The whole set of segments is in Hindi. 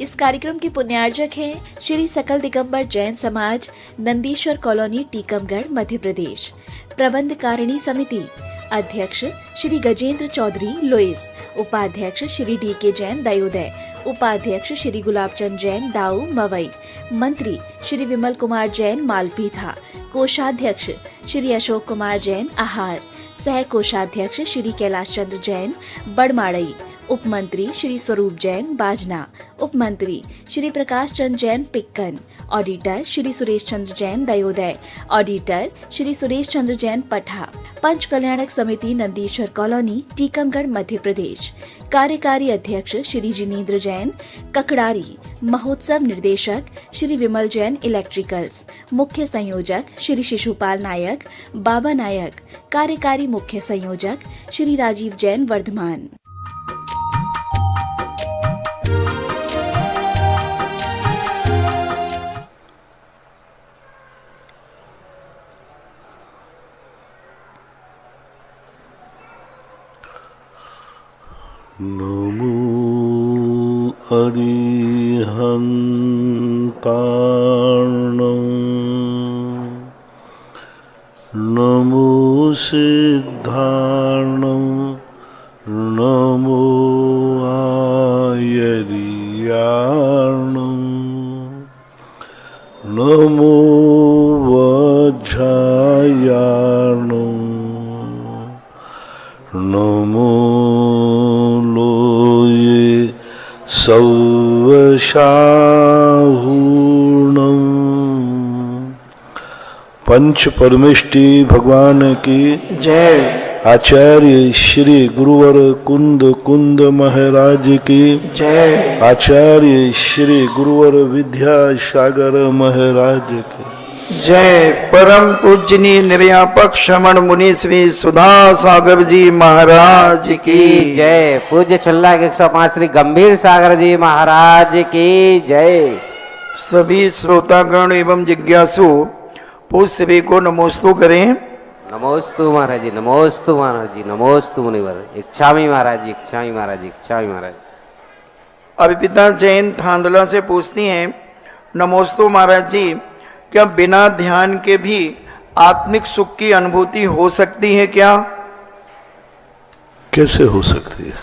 इस कार्यक्रम के पुण्यार्जक हैं श्री सकल दिगंबर जैन समाज, नंदीश्वर कॉलोनी, टीकमगढ़, मध्य प्रदेश। प्रबंध कारिणी समिति अध्यक्ष श्री गजेंद्र चौधरी, लुइस। उपाध्यक्ष श्री डी.के. जैन, दयोदय। उपाध्यक्ष श्री गुलाबचंद जैन, दाऊ, मवई। मंत्री श्री विमल कुमार जैन, मालपीथा। कोषाध्यक्ष श्री अशोक कुमार जैन, आहार। सह कोषाध्यक्ष श्री कैलाश चंद्र जैन, बड़माड़ई। उपमंत्री श्री स्वरूप जैन, बाजना। उपमंत्री श्री प्रकाश चंद्र जैन, पिक्कन। ऑडिटर श्री सुरेश चंद्र जैन, दयोदय। ऑडिटर श्री सुरेश चंद्र जैन, पठा। पंच कल्याणक समिति, नंदीश्वर कॉलोनी, टीकमगढ़, मध्य प्रदेश। कार्यकारी अध्यक्ष श्री जिनेंद्र जैन, ककड़ारी। महोत्सव निर्देशक श्री विमल जैन, इलेक्ट्रिकल्स। मुख्य संयोजक श्री शिशुपाल नायक, बाबा नायक। कार्यकारी मुख्य संयोजक श्री राजीव जैन, वर्धमान। नमो अरिहन्तार्णं नमो सिद्धार्णं नमो आयर्यार्णं नमो वज्रायार्णं नमो सौवशाहूर्णं। पंच परमेष्टि भगवान की जय। आचार्य श्री गुरुवर कुंद महाराज की जय। आचार्य श्री गुरुवर विद्यासागर महाराज की जय। परम पूजनीय निर्यापक श्रमण मुनि श्री सुधा सागर जी महाराज की जय। पूज्य छल्ला 105 श्री गंभीर सागर जी महाराज की जय। सभी श्रोतागण एवं जिज्ञासु पूज्य सभी को नमोस्तु करें। नमोस्तु महाराज जी, नमोस्तु महाराज जी, नमोस्तु मुनिवर। इच्छामी महाराज जी, इच्छामी महाराज जी, इच्छामी महाराज। अभिपिता जैन थांदला से पूछती हैं, नमोस्तु महाराज जी, क्या बिना ध्यान के भी आत्मिक सुख की अनुभूति हो सकती है क्या? कैसे हो सकती है?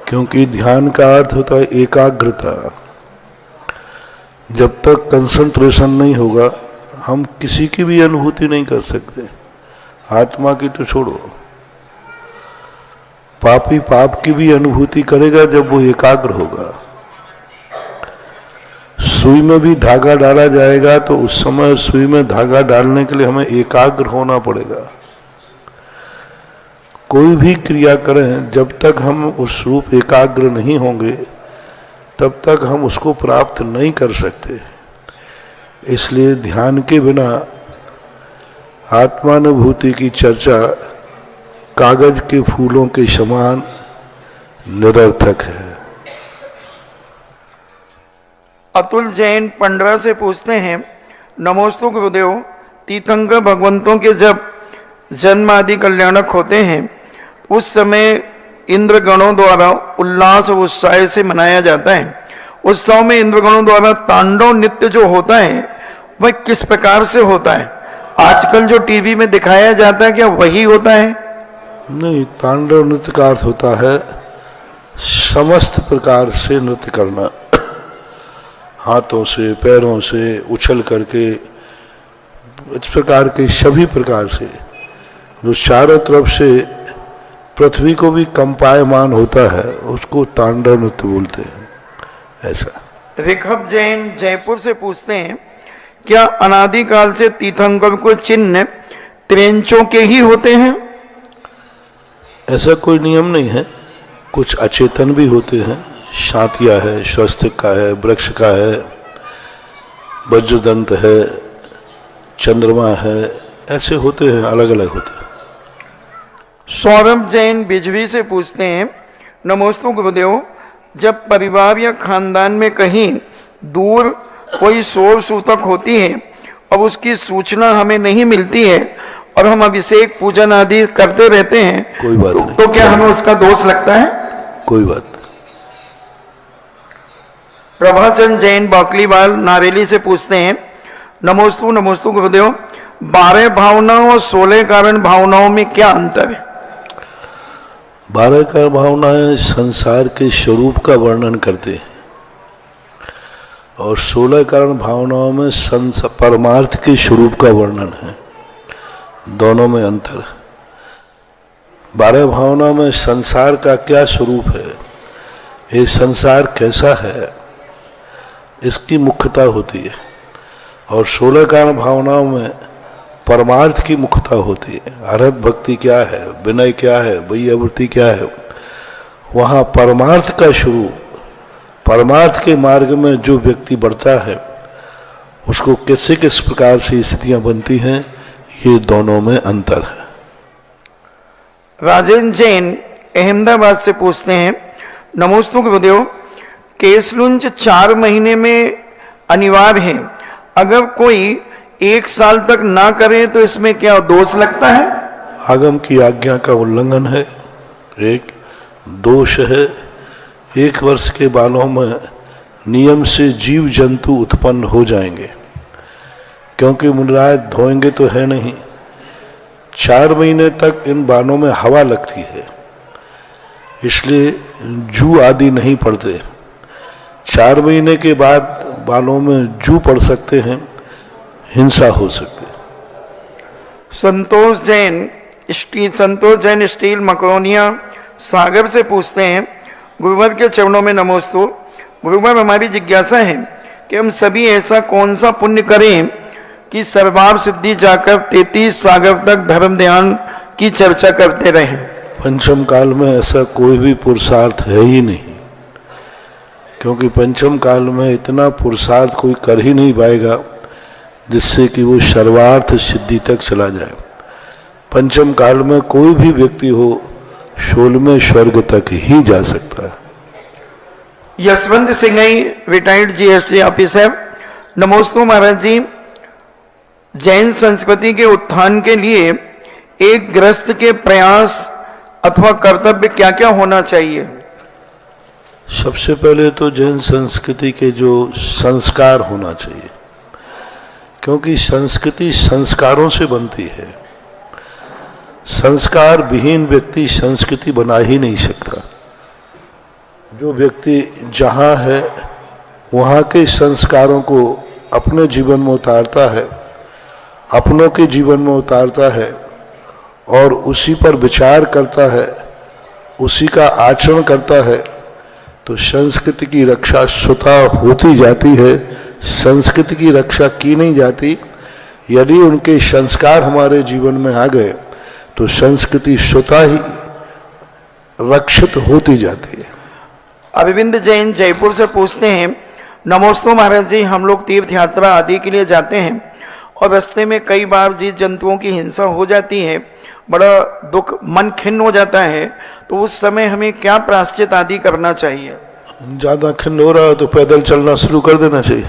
क्योंकि ध्यान का अर्थ होता है एकाग्रता। जब तक कंसंट्रेशन नहीं होगा हम किसी की भी अनुभूति नहीं कर सकते। आत्मा की तो छोड़ो, पापी पाप की भी अनुभूति करेगा जब वो एकाग्र होगा। सुई में भी धागा डाला जाएगा तो उस समय सुई में धागा डालने के लिए हमें एकाग्र होना पड़ेगा। कोई भी क्रिया करें, जब तक हम उस रूप एकाग्र नहीं होंगे तब तक हम उसको प्राप्त नहीं कर सकते। इसलिए ध्यान के बिना आत्मानुभूति की चर्चा कागज के फूलों के समान निरर्थक है। अतुल जैन पंडरा से पूछते हैं, नमोस्तु गुरुदेव, तीर्थंकर भगवंतों के जब जन्म आदि कल्याणक होते हैं उस समय इंद्र गणों द्वारा उल्लास और उत्साह से मनाया जाता है। उत्सव में इंद्र गणों द्वारा तांडव नृत्य जो होता है वह किस प्रकार से होता है? आजकल जो टीवी में दिखाया जाता है क्या वही होता है? नहीं, तांडव नृत्य का अर्थ होता है समस्त प्रकार से नृत्य करना, हाथों से, पैरों से, उछल करके, इस प्रकार के सभी प्रकार से जो चारों तरफ से पृथ्वी को भी कंपायमान होता है उसको तांडव नृत्य बोलते हैं। ऐसा। ऋखभ जैन जयपुर से पूछते हैं, क्या अनादिकाल से तीर्थंकर को चिन्ह त्रेंचों के ही होते हैं? ऐसा कोई नियम नहीं है, कुछ अचेतन भी होते हैं। शातिया है, स्वस्तिक का है, वृक्ष का है, वज्रदंत है, चंद्रमा है, ऐसे होते हैं, अलग अलग होते हैं। सौरभ जैन बिजवी से पूछते हैं, नमोस्तु गुरुदेव, जब परिवार या खानदान में कहीं दूर कोई शोर सूतक होती है और उसकी सूचना हमें नहीं मिलती है और हम अभिषेक पूजन आदि करते रहते हैं, कोई बात नहीं। तो क्या हमें उसका दोष लगता है? कोई बात नहीं। प्रभाचंद जैन बौकलीवाल नारेली से पूछते हैं, नमोस्तु गुरुदेव, 12 भावनाओं और 16 कारण भावनाओं में क्या अंतर है? 12 कारण भावनाएं संसार के स्वरूप का वर्णन करते हैं और 16 कारण भावनाओं में परमार्थ के स्वरूप का वर्णन है। दोनों में अंतर है। 12 भावनाओं में संसार का क्या स्वरूप है, ये संसार कैसा है, इसकी मुख्यता होती है और 16 कारण भावनाओं में परमार्थ की मुख्यता होती है। अरहत भक्ति क्या है, विनय क्या है, वैयावृत्ति क्या है। वहाँ परमार्थ का स्वरूप, परमार्थ के मार्ग में जो व्यक्ति बढ़ता है उसको कैसे किस प्रकार से स्थितियां बनती हैं, ये दोनों में अंतर है। राजेंद्र जैन अहमदाबाद से पूछते हैं, नमोस्तु गुरुदेव, केसलुंज 4 महीने में अनिवार्य है, अगर कोई 1 साल तक ना करे तो इसमें क्या दोष लगता है? आगम की आज्ञा का उल्लंघन है, एक दोष है। 1 वर्ष के बालों में नियम से जीव जंतु उत्पन्न हो जाएंगे, क्योंकि मुंडराज धोएंगे तो है नहीं। 4 महीने तक इन बालों में हवा लगती है, इसलिए जू आदि नहीं पड़ते। 4 महीने के बाद बालों में जू पड़ सकते हैं, हिंसा हो सकती है। संतोष जैन स्टील मकरोनिया सागर से पूछते हैं, गुरुवर के चरणों में नमोस्तु। गुरुवर, हमारी जिज्ञासा है कि हम सभी ऐसा कौन सा पुण्य करें कि सर्वार्थ सिद्धि जाकर 33 सागर तक धर्म ध्यान की चर्चा करते रहें? पंचम काल में ऐसा कोई भी पुरुषार्थ है ही नहीं, क्योंकि पंचम काल में इतना पुरुषार्थ कोई कर ही नहीं पाएगा जिससे कि वो सर्वार्थ सिद्धि तक चला जाए। पंचम काल में कोई भी व्यक्ति हो 16वें स्वर्ग तक ही जा सकता है। Yashwant Singh, retired GST officer, नमोस्तु महाराज जी, जैन संस्कृति के उत्थान के लिए एक गृहस्थ के प्रयास अथवा कर्तव्य क्या क्या होना चाहिए? सबसे पहले तो जैन संस्कृति के जो संस्कार होना चाहिए, क्योंकि संस्कृति संस्कारों से बनती है। संस्कार विहीन व्यक्ति संस्कृति बना ही नहीं सकता। जो व्यक्ति जहाँ है वहाँ के संस्कारों को अपने जीवन में उतारता है, अपनों के जीवन में उतारता है और उसी पर विचार करता है, उसी का आचरण करता है, तो संस्कृति की रक्षा स्वतः होती जाती है। संस्कृति की रक्षा की नहीं जाती। यदि उनके संस्कार हमारे जीवन में आ गए तो संस्कृति स्वतः ही रक्षित होती जाती है। अरविंद जैन जयपुर से पूछते हैं, नमोस्तु महाराज जी, हम लोग तीर्थ यात्रा आदि के लिए जाते हैं और रास्ते में कई बार जीव जंतुओं की हिंसा हो जाती है, बड़ा दुख, मन खिन्न हो जाता है, तो उस समय हमें क्या प्रायश्चित आदि करना चाहिए? ज्यादा खिन्न हो रहा है तो पैदल चलना शुरू कर देना चाहिए।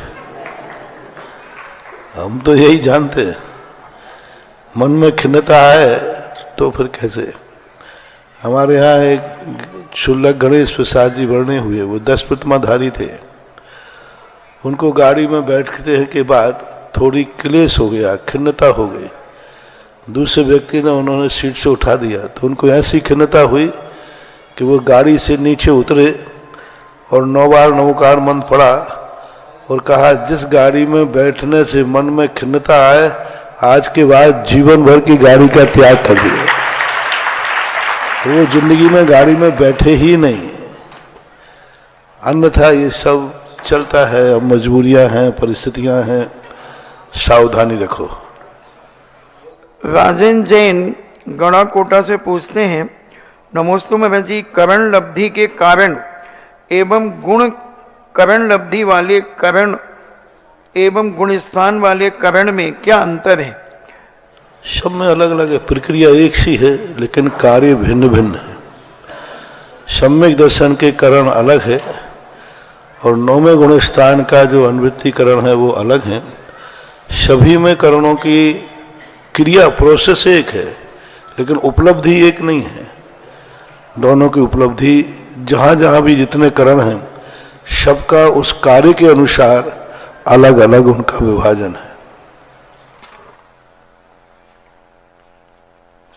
हम तो यही जानते हैं। मन में खिन्नता है तो फिर कैसे? हमारे यहाँ एक शुल्लक गणेश प्रसाद जी बरने हुए, वो 10 प्रतिमाधारी थे। उनको गाड़ी में बैठते के बाद थोड़ी क्लेश हो गया, खिन्नता हो गई। दूसरे व्यक्ति ने उन्होंने सीट से उठा दिया तो उनको ऐसी खिन्नता हुई कि वो गाड़ी से नीचे उतरे और 9 बार नमोकार मंत्र पढ़ा और कहा, जिस गाड़ी में बैठने से मन में खिन्नता आए, आज के बाद जीवन भर की गाड़ी का त्याग कर दिया। तो वो जिंदगी में गाड़ी में बैठे ही नहीं। अन्यथा ये सब चलता है। अब मजबूरियां हैं, परिस्थितियां हैं, सावधानी रखो। राजेंद्र जैन गणाकोटा से पूछते हैं, नमोस्तु महाराज जी, करण लब्धि के कारण एवं गुण करण लब्धि वाले करण एवं गुण स्थान वाले करण में क्या अंतर है? सब में अलग अलग है, प्रक्रिया एक सी है लेकिन कार्य भिन्न भिन्न है। सम्यक दर्शन के करण अलग है और 9वें गुण स्थान का जो अनुवृत्तिकरण है वो अलग है। सभी में करणों की क्रिया प्रोसेस एक है लेकिन उपलब्धि एक नहीं है। दोनों की उपलब्धि जहाँ जहाँ भी जितने करण हैं सबका उस कार्य के अनुसार अलग अलग उनका विभाजन है।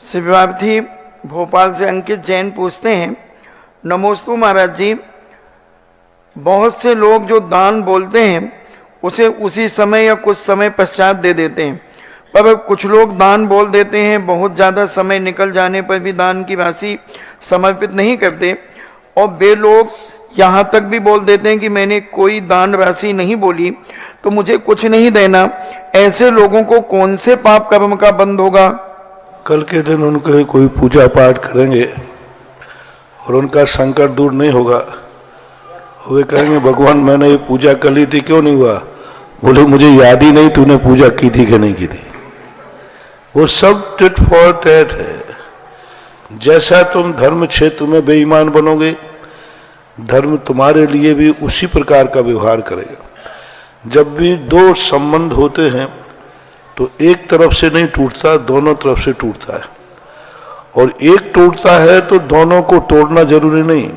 शिवार्थी भोपाल से अंकित जैन पूछते हैं, नमोस्तु महाराज जी, बहुत से लोग जो दान बोलते हैं उसे उसी समय या कुछ समय पश्चात दे देते हैं, पर कुछ लोग दान बोल देते हैं, बहुत ज़्यादा समय निकल जाने पर भी दान की राशि समर्पित नहीं करते, और वे लोग यहाँ तक भी बोल देते हैं कि मैंने कोई दान राशि नहीं बोली तो मुझे कुछ नहीं देना। ऐसे लोगों को कौन से पाप कर्म का बंध होगा? कल के दिन उनके कोई पूजा पाठ करेंगे और उनका संकट दूर नहीं होगा, वे कहेंगे भगवान मैंने ये पूजा कर ली थी, क्यों नहीं हुआ? बोले मुझे याद ही नहीं तूने पूजा की थी कि नहीं की थी। वो सब टिट फॉर टैट है। जैसा तुम धर्म क्षेत्र में बेईमान बनोगे, धर्म तुम्हारे लिए भी उसी प्रकार का व्यवहार करेगा। जब भी दो संबंध होते हैं तो एक तरफ से नहीं टूटता, दोनों तरफ से टूटता है, और एक टूटता है तो दोनों को तोड़ना जरूरी नहीं।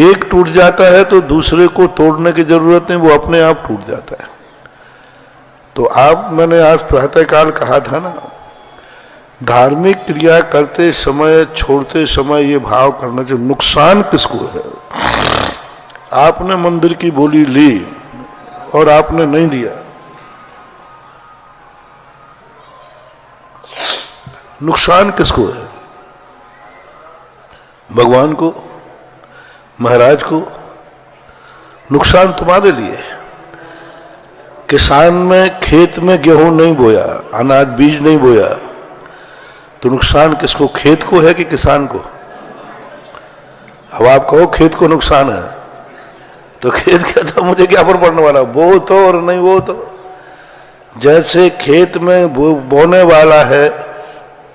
एक टूट जाता है तो दूसरे को तोड़ने की जरूरत नहीं, वो अपने आप टूट जाता है। तो मैंने आज प्रातःकाल कहा था ना, धार्मिक क्रिया करते समय छोड़ते समय ये भाव करना चाहिए, नुकसान किसको है? आपने मंदिर की बोली ली और आपने नहीं दिया, नुकसान किसको है? भगवान को, महाराज को? नुकसान तुम्हारे लिए। किसान में खेत में गेहूं नहीं बोया, अनाज बीज नहीं बोया, तो नुकसान किसको? खेत को है कि किसान को? अब आप कहो खेत को नुकसान है, तो खेत कहता मुझे क्या फर्क पड़ने वाला, बो तो और नहीं वो तो। जैसे खेत में बोने वाला है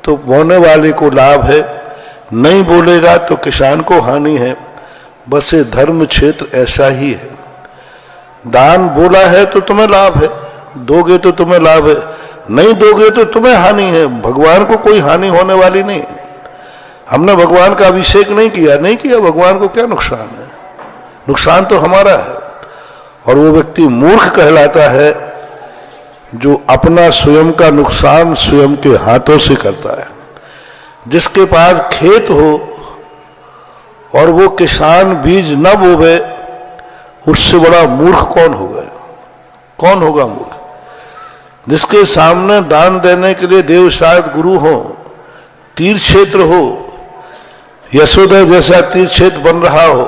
तो बोने वाले को लाभ है, नहीं बोलेगा तो किसान को हानि है। बस ये धर्म क्षेत्र ऐसा ही है। दान बोला है तो तुम्हें लाभ है, दोगे तो तुम्हें लाभ है, नहीं दोगे तो तुम्हें हानि है। भगवान को कोई हानि होने वाली नहीं। हमने भगवान का अभिषेक नहीं किया, भगवान को क्या नुकसान है? नुकसान तो हमारा है। और वो व्यक्ति मूर्ख कहलाता है जो अपना स्वयं का नुकसान स्वयं के हाथों से करता है। जिसके पास खेत हो और वो किसान बीज न बोवे, उससे बड़ा मूर्ख कौन होगा? कौन होगा मूर्ख? जिसके सामने दान देने के लिए देव शायद गुरु हो, तीर्थ क्षेत्र हो, यशोदा जैसा तीर्थ क्षेत्र बन रहा हो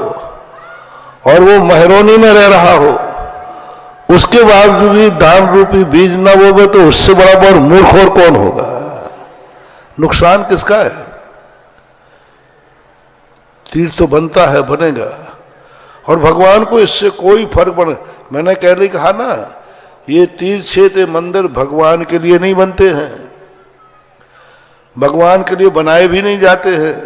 और वो महरोनी में रह रहा हो, उसके बाद भी दान रूपी बीज न बोवे, तो उससे बड़ा मूर्ख और कौन होगा? नुकसान किसका है? तीर्थ तो बनता है, बनेगा, और भगवान को इससे कोई फर्क पड़े। मैंने पहले कहा ना, ये तीर्थ क्षेत्र मंदिर भगवान के लिए नहीं बनते हैं, भगवान के लिए बनाए भी नहीं जाते हैं।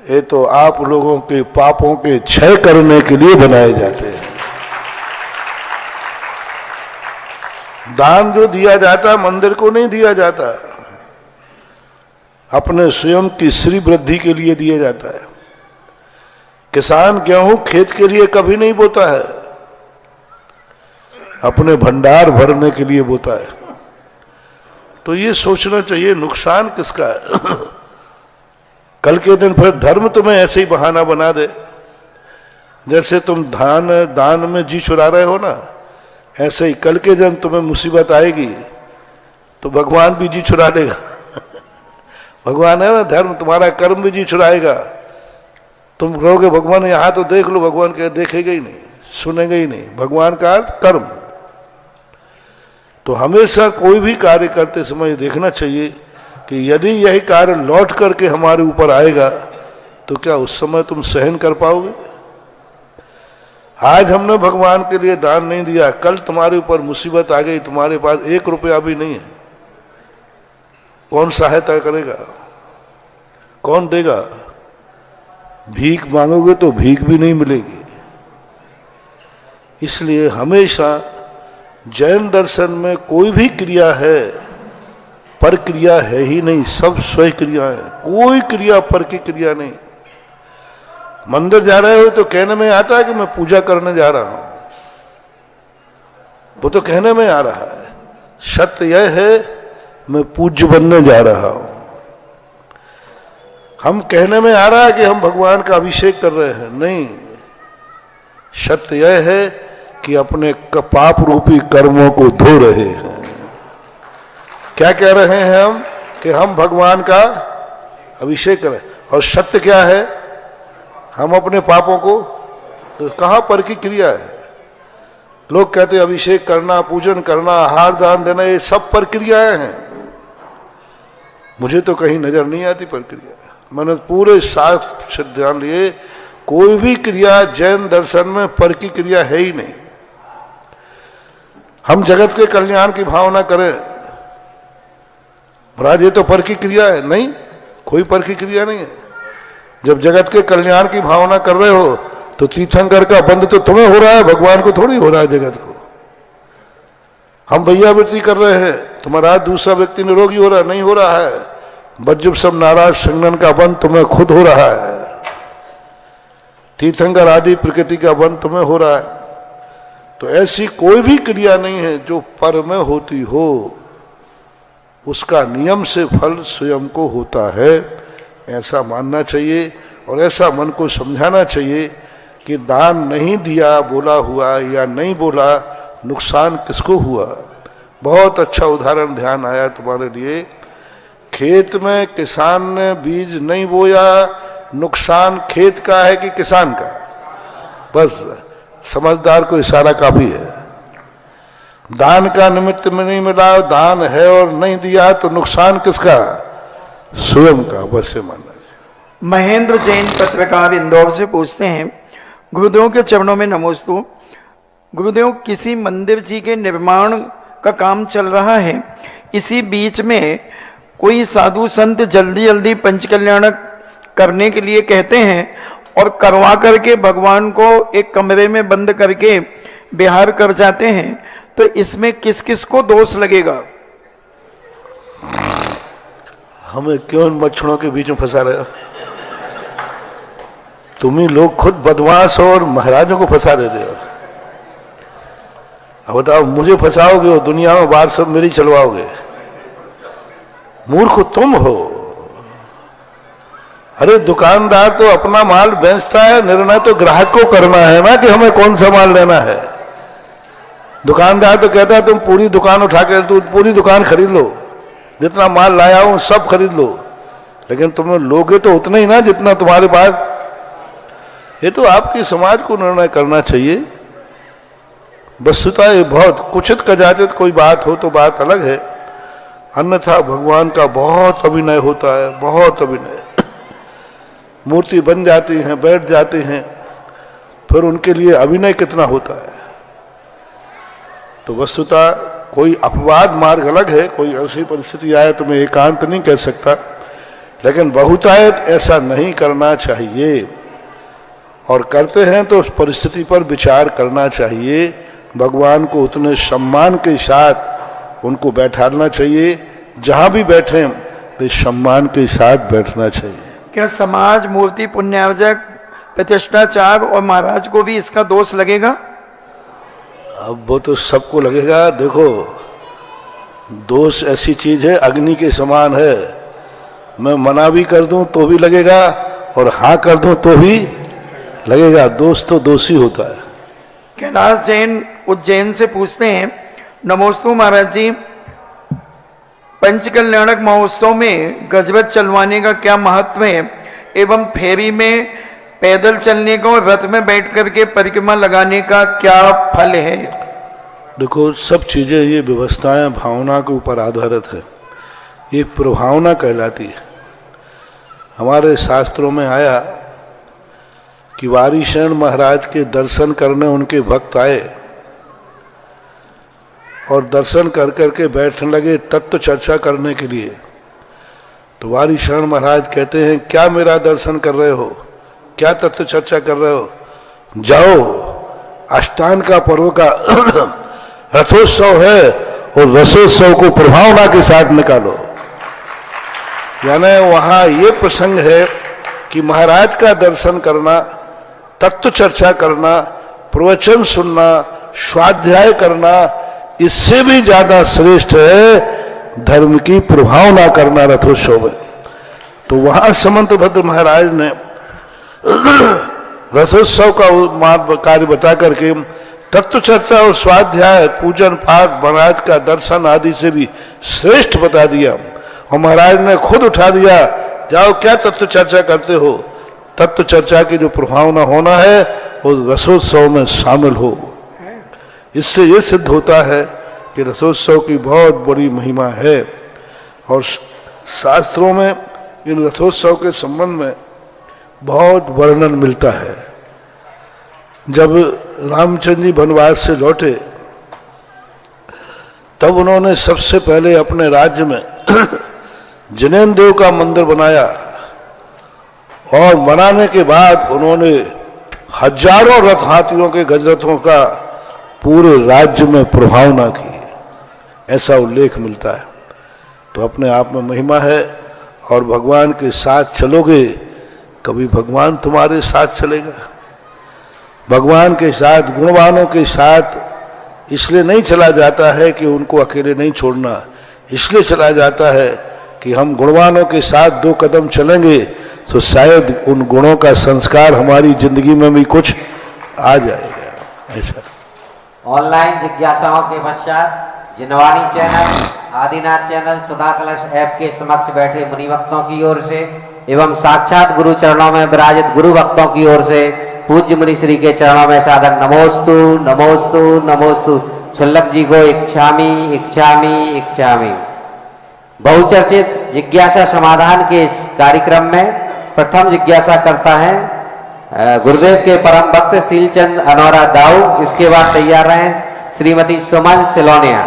ये तो आप लोगों के पापों के क्षय करने के लिए बनाए जाते हैं। दान जो दिया जाता है मंदिर को नहीं दिया जाता, अपने स्वयं की श्री वृद्धि के लिए दिया जाता है। किसान गेहूं खेत के लिए कभी नहीं बोता है, अपने भंडार भरने के लिए बोता है। तो ये सोचना चाहिए नुकसान किसका है। कल के दिन फिर धर्म तुम्हें ऐसे ही बहाना बना दे, जैसे तुम दान में जी चुरा रहे हो ना, ऐसे ही कल के दिन तुम्हें मुसीबत आएगी तो भगवान भी जी चुरा लेगा। भगवान है ना, धर्म तुम्हारा कर्म भी जी चुराएगा। तुम कहोगे भगवान यहां तो देख लो, भगवान कहे देखेगा ही नहीं, सुनेगा ही नहीं। भगवान का अर्थ कर्म। तो हमेशा कोई भी कार्य करते समय देखना चाहिए कि यदि यही कार्य लौट करके हमारे ऊपर आएगा तो क्या उस समय तुम सहन कर पाओगे? आज हमने भगवान के लिए दान नहीं दिया, कल तुम्हारे ऊपर मुसीबत आ गई, तुम्हारे पास 1 रुपया भी नहीं है, कौन सहायता करेगा? कौन देगा? भीख मांगोगे तो भीख भी नहीं मिलेगी। इसलिए हमेशा जैन दर्शन में कोई भी क्रिया है पर क्रिया है ही नहीं, सब स्वयं क्रिया है। कोई क्रिया पर की क्रिया नहीं। मंदिर जा रहे हो तो कहने में आता है कि मैं पूजा करने जा रहा हूं, वो तो कहने में आ रहा है। सत्य यह है मैं पूज्य बनने जा रहा हूं। हम कहने में आ रहा है कि हम भगवान का अभिषेक कर रहे हैं, नहीं। सत्य यह है कि अपने पाप रूपी कर्मों को धो रहे हैं। क्या कह रहे हैं हम? कि हम भगवान का अभिषेक करें। और सत्य क्या है? हम अपने पापों को, तो कहां पर की क्रिया है? लोग कहते हैं अभिषेक करना, पूजन करना, आहार दान देना, ये सब प्रक्रियाएं हैं। मुझे तो कहीं नजर नहीं आती प्रक्रिया। मैंने पूरे शास्त्र ध्यान लिए, कोई भी क्रिया जैन दर्शन में पर की क्रिया है ही नहीं। हम जगत के कल्याण की भावना करें, महाराज ये तो पर की क्रिया है? नहीं, कोई पर की क्रिया नहीं है। जब जगत के कल्याण की भावना कर रहे हो तो तीर्थंकर का बंध तो तुम्हें हो रहा है, भगवान को थोड़ी हो रहा है, जगत को। हम भैयावृत्ति कर रहे हैं तो महाराज दूसरा व्यक्ति निरोगी हो रहा है, नहीं हो रहा है। बज्जुब सब नाराज संगन का बंध तुम्हें खुद हो रहा है। तीर्थंकर आदि प्रकृति का बंध तुम्हें हो रहा है। तो ऐसी कोई भी क्रिया नहीं है जो पर में होती हो, उसका नियम से फल स्वयं को होता है, ऐसा मानना चाहिए। और ऐसा मन को समझाना चाहिए कि दान नहीं दिया बोला हुआ या नहीं बोला, नुकसान किसको हुआ। बहुत अच्छा उदाहरण ध्यान आया तुम्हारे लिए। खेत में किसान ने बीज नहीं बोया, नुकसान खेत का है कि किसान का? बस समझदार को इशारा काफी है। दान का निमित्त में नहीं मिला, दान है और नहीं दिया, तो नुकसान किसका? स्वयं का। बस से मानना चाहिए। महेंद्र जैन पत्रकार इंदौर से पूछते हैं, गुरुदेव के चरणों में नमोस्तु। गुरुदेव, किसी मंदिर जी के निर्माण का काम चल रहा है, इसी बीच में कोई साधु संत जल्दी जल्दी पंचकल्याण करने के लिए कहते हैं और करवा करके भगवान को एक कमरे में बंद करके विहार कर जाते हैं, तो इसमें किस किस को दोष लगेगा? हमें क्यों इन मच्छरों के बीच में फंसा रहे हो? तुम ही लोग खुद बदमाश हो और महाराजों को फंसा देते हो। अब बताओ, मुझे फंसाओगे और दुनिया में बात सब मेरी चलवाओगे? मूर्ख तुम हो। अरे दुकानदार तो अपना माल बेचता है, निर्णय तो ग्राहक को करना है ना कि हमें कौन सा माल लेना है। दुकानदार तो कहता है तुम पूरी दुकान उठा के, तुम पूरी दुकान खरीद लो, जितना माल लाया हूं सब खरीद लो, लेकिन तुम लोगे तो उतना ही ना जितना तुम्हारे पास। ये तो आपकी समाज को निर्णय करना चाहिए। वस्तुतः ये बहुत कुचित कदाचित कोई बात हो तो बात अलग है, अन्यथा भगवान का बहुत अभिनय होता है, बहुत अभिनय। मूर्ति बन जाती हैं, बैठ जाती हैं, फिर उनके लिए अभिनय कितना होता है। तो वस्तुतः कोई अपवाद मार्ग अलग है, कोई ऐसी परिस्थिति आए तो मैं एकांत नहीं कह सकता, लेकिन बहुतायत ऐसा नहीं करना चाहिए। और करते हैं तो उस परिस्थिति पर विचार करना चाहिए। भगवान को उतने सम्मान के साथ उनको बैठाना चाहिए, जहां भी बैठे वे सम्मान के साथ बैठना चाहिए। क्या समाज मूर्ति पुण्यार्जक प्रतिष्ठाचार और महाराज को भी इसका दोष लगेगा? अब वो तो सबको लगेगा। देखो, दोष ऐसी चीज है, अग्नि के समान है। मैं मना भी कर दूं तो भी लगेगा और हाँ कर दूं तो भी लगेगा। दोष तो दोषी होता है। कैलाश जैन उज्जैन से पूछते हैं, नमोस्तु महाराज जी, पंचकल्याणक महोत्सव में गजबत चलवाने का क्या महत्व है एवं फेरी में पैदल चलने का और रथ में बैठ करके परिक्रमा लगाने का क्या फल है? देखो, सब चीजें ये व्यवस्थाएं भावना के ऊपर आधारित है। ये प्रभावना कहलाती है। हमारे शास्त्रों में आया कि वारीशरण महाराज के दर्शन करने उनके भक्त आए और दर्शन कर करके बैठने लगे तत्व चर्चा करने के लिए। तो वारीशरण महाराज कहते हैं, क्या मेरा दर्शन कर रहे हो, क्या तत्व चर्चा कर रहे हो? जाओ, अष्टांग का पर्व का रथोत्सव है और रसोत्सव को प्रभावना के साथ निकालो। यानी वहां ये प्रसंग है कि महाराज का दर्शन करना तत्व चर्चा करना, प्रवचन सुनना, स्वाध्याय करना, इससे भी ज्यादा श्रेष्ठ है धर्म की प्रभावना करना रथोत्सव में। तो वहां समंतभद्र महाराज ने रथोत्सव का कार्य बता करके तत्व चर्चा और स्वाध्याय, पूजन पाठ, महाराज का दर्शन आदि से भी श्रेष्ठ बता दिया। और महाराज ने खुद उठा दिया, जाओ क्या तत्व चर्चा करते हो, तत्व चर्चा की जो प्रभावना होना है वो रथोत्सव में शामिल हो। इससे ये सिद्ध होता है कि रथोत्सव की बहुत बड़ी महिमा है। और शास्त्रों में इन रथोत्सव के संबंध में बहुत वर्णन मिलता है। जब रामचंद्र जी वनवास से लौटे तब उन्होंने सबसे पहले अपने राज्य में जिनेन्द्र देव का मंदिर बनाया और बनाने के बाद उन्होंने हजारों रथ हाथियों के गजरथों का पूरे राज्य में प्रभावना की, ऐसा उल्लेख मिलता है। तो अपने आप में महिमा है। और भगवान के साथ चलोगे, कभी भगवान तुम्हारे साथ चलेगा। भगवान के साथ, गुणवानों के साथ इसलिए नहीं चला जाता है कि उनको अकेले नहीं छोड़ना, इसलिए चला जाता है कि हम गुणवानों के साथ 2 कदम चलेंगे तो शायद उन गुणों का संस्कार हमारी जिंदगी में भी कुछ आ जाएगा। ऐसा ऑनलाइन जिज्ञासाओं के पश्चात जिनवाणी चैनल, आदिनाथ चैनल, सुधा कलश ऐप के समक्ष बैठे मुनि भक्तों की ओर से एवं साक्षात गुरु चरणों में विराजित गुरु भक्तों की ओर से पूज्य मुनि श्री के चरणों में सादर नमोस्तु नमोस्तु नमोस्तु। छुल्लक जी को इच्छामी इच्छामी इच्छामी। बहुचर्चित जिज्ञासा समाधान के इस कार्यक्रम में प्रथम जिज्ञासा करता है गुरुदेव के परम भक्त सीलचंद अनौरा दाऊ। इसके बाद तैयार रहे श्रीमती सुमन सिलोनिया।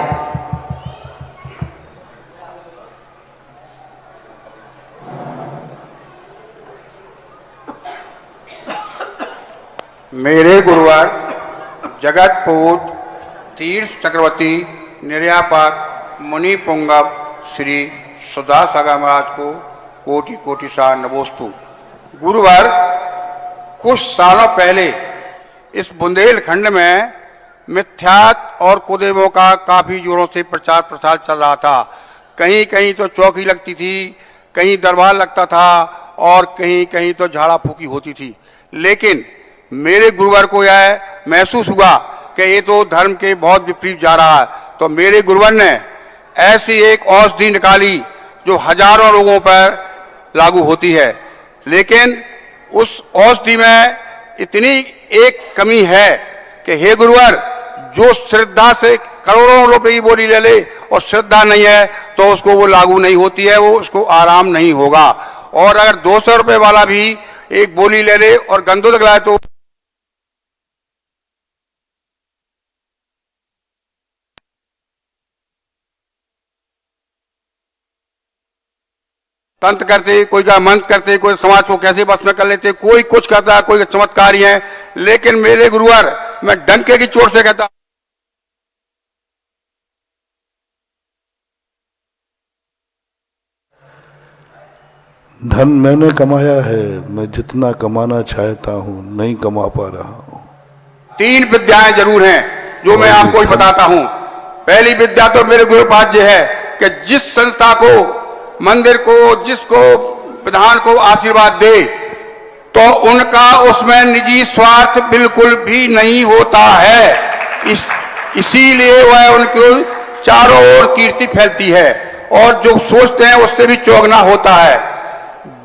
मेरे गुरुवार जगत पूत तीर्थ चक्रवर्ती निर्यापक मुनि पुंगव श्री सुधा सागर महाराज को कोटि कोटि सा नमोस्तु। गुरुवार कुछ सालों पहले इस बुंदेलखंड में मिथ्यात्व और कुदेवों का काफी जोरों से प्रचार प्रसार चल रहा था। कहीं कहीं तो चौकी लगती थी, कहीं दरबार लगता था और कहीं कहीं तो झाड़ा फूकी होती थी। लेकिन मेरे गुरुवार को यह महसूस हुआ कि ये तो धर्म के बहुत विपरीत जा रहा है। तो मेरे गुरुवार ने ऐसी एक औषधि निकाली जो हजारों लोगों पर लागू होती है, लेकिन उस औषधि में इतनी एक कमी है कि हे गुरुवार, जो श्रद्धा से करोड़ों रुपए की बोली ले ले और श्रद्धा नहीं है तो उसको वो लागू नहीं होती है, वो उसको आराम नहीं होगा। और अगर 200 रुपए वाला भी एक बोली ले ले और गंदो लगाए तो तंत्र करते, कोई का मंत्र करते, कोई समाज को कैसे बस में कर लेते, कोई कुछ करता, कोई चमत्कारी है। लेकिन मेरे गुरुवार मैं डंके की चोट से कहता धन मैंने कमाया है, मैं जितना कमाना चाहता हूं नहीं कमा पा रहा हूं। 3 विद्याएं जरूर हैं जो मैं आपको बताता हूं। पहली विद्या तो मेरे गुरु पास ये है कि जिस संस्था को, मंदिर को, जिसको विधान को आशीर्वाद दे तो उनका उसमें निजी स्वार्थ बिल्कुल भी नहीं होता है। इसीलिए वह उनको चारों ओर कीर्ति फैलती है और जो सोचते हैं उससे भी चौगना होता है।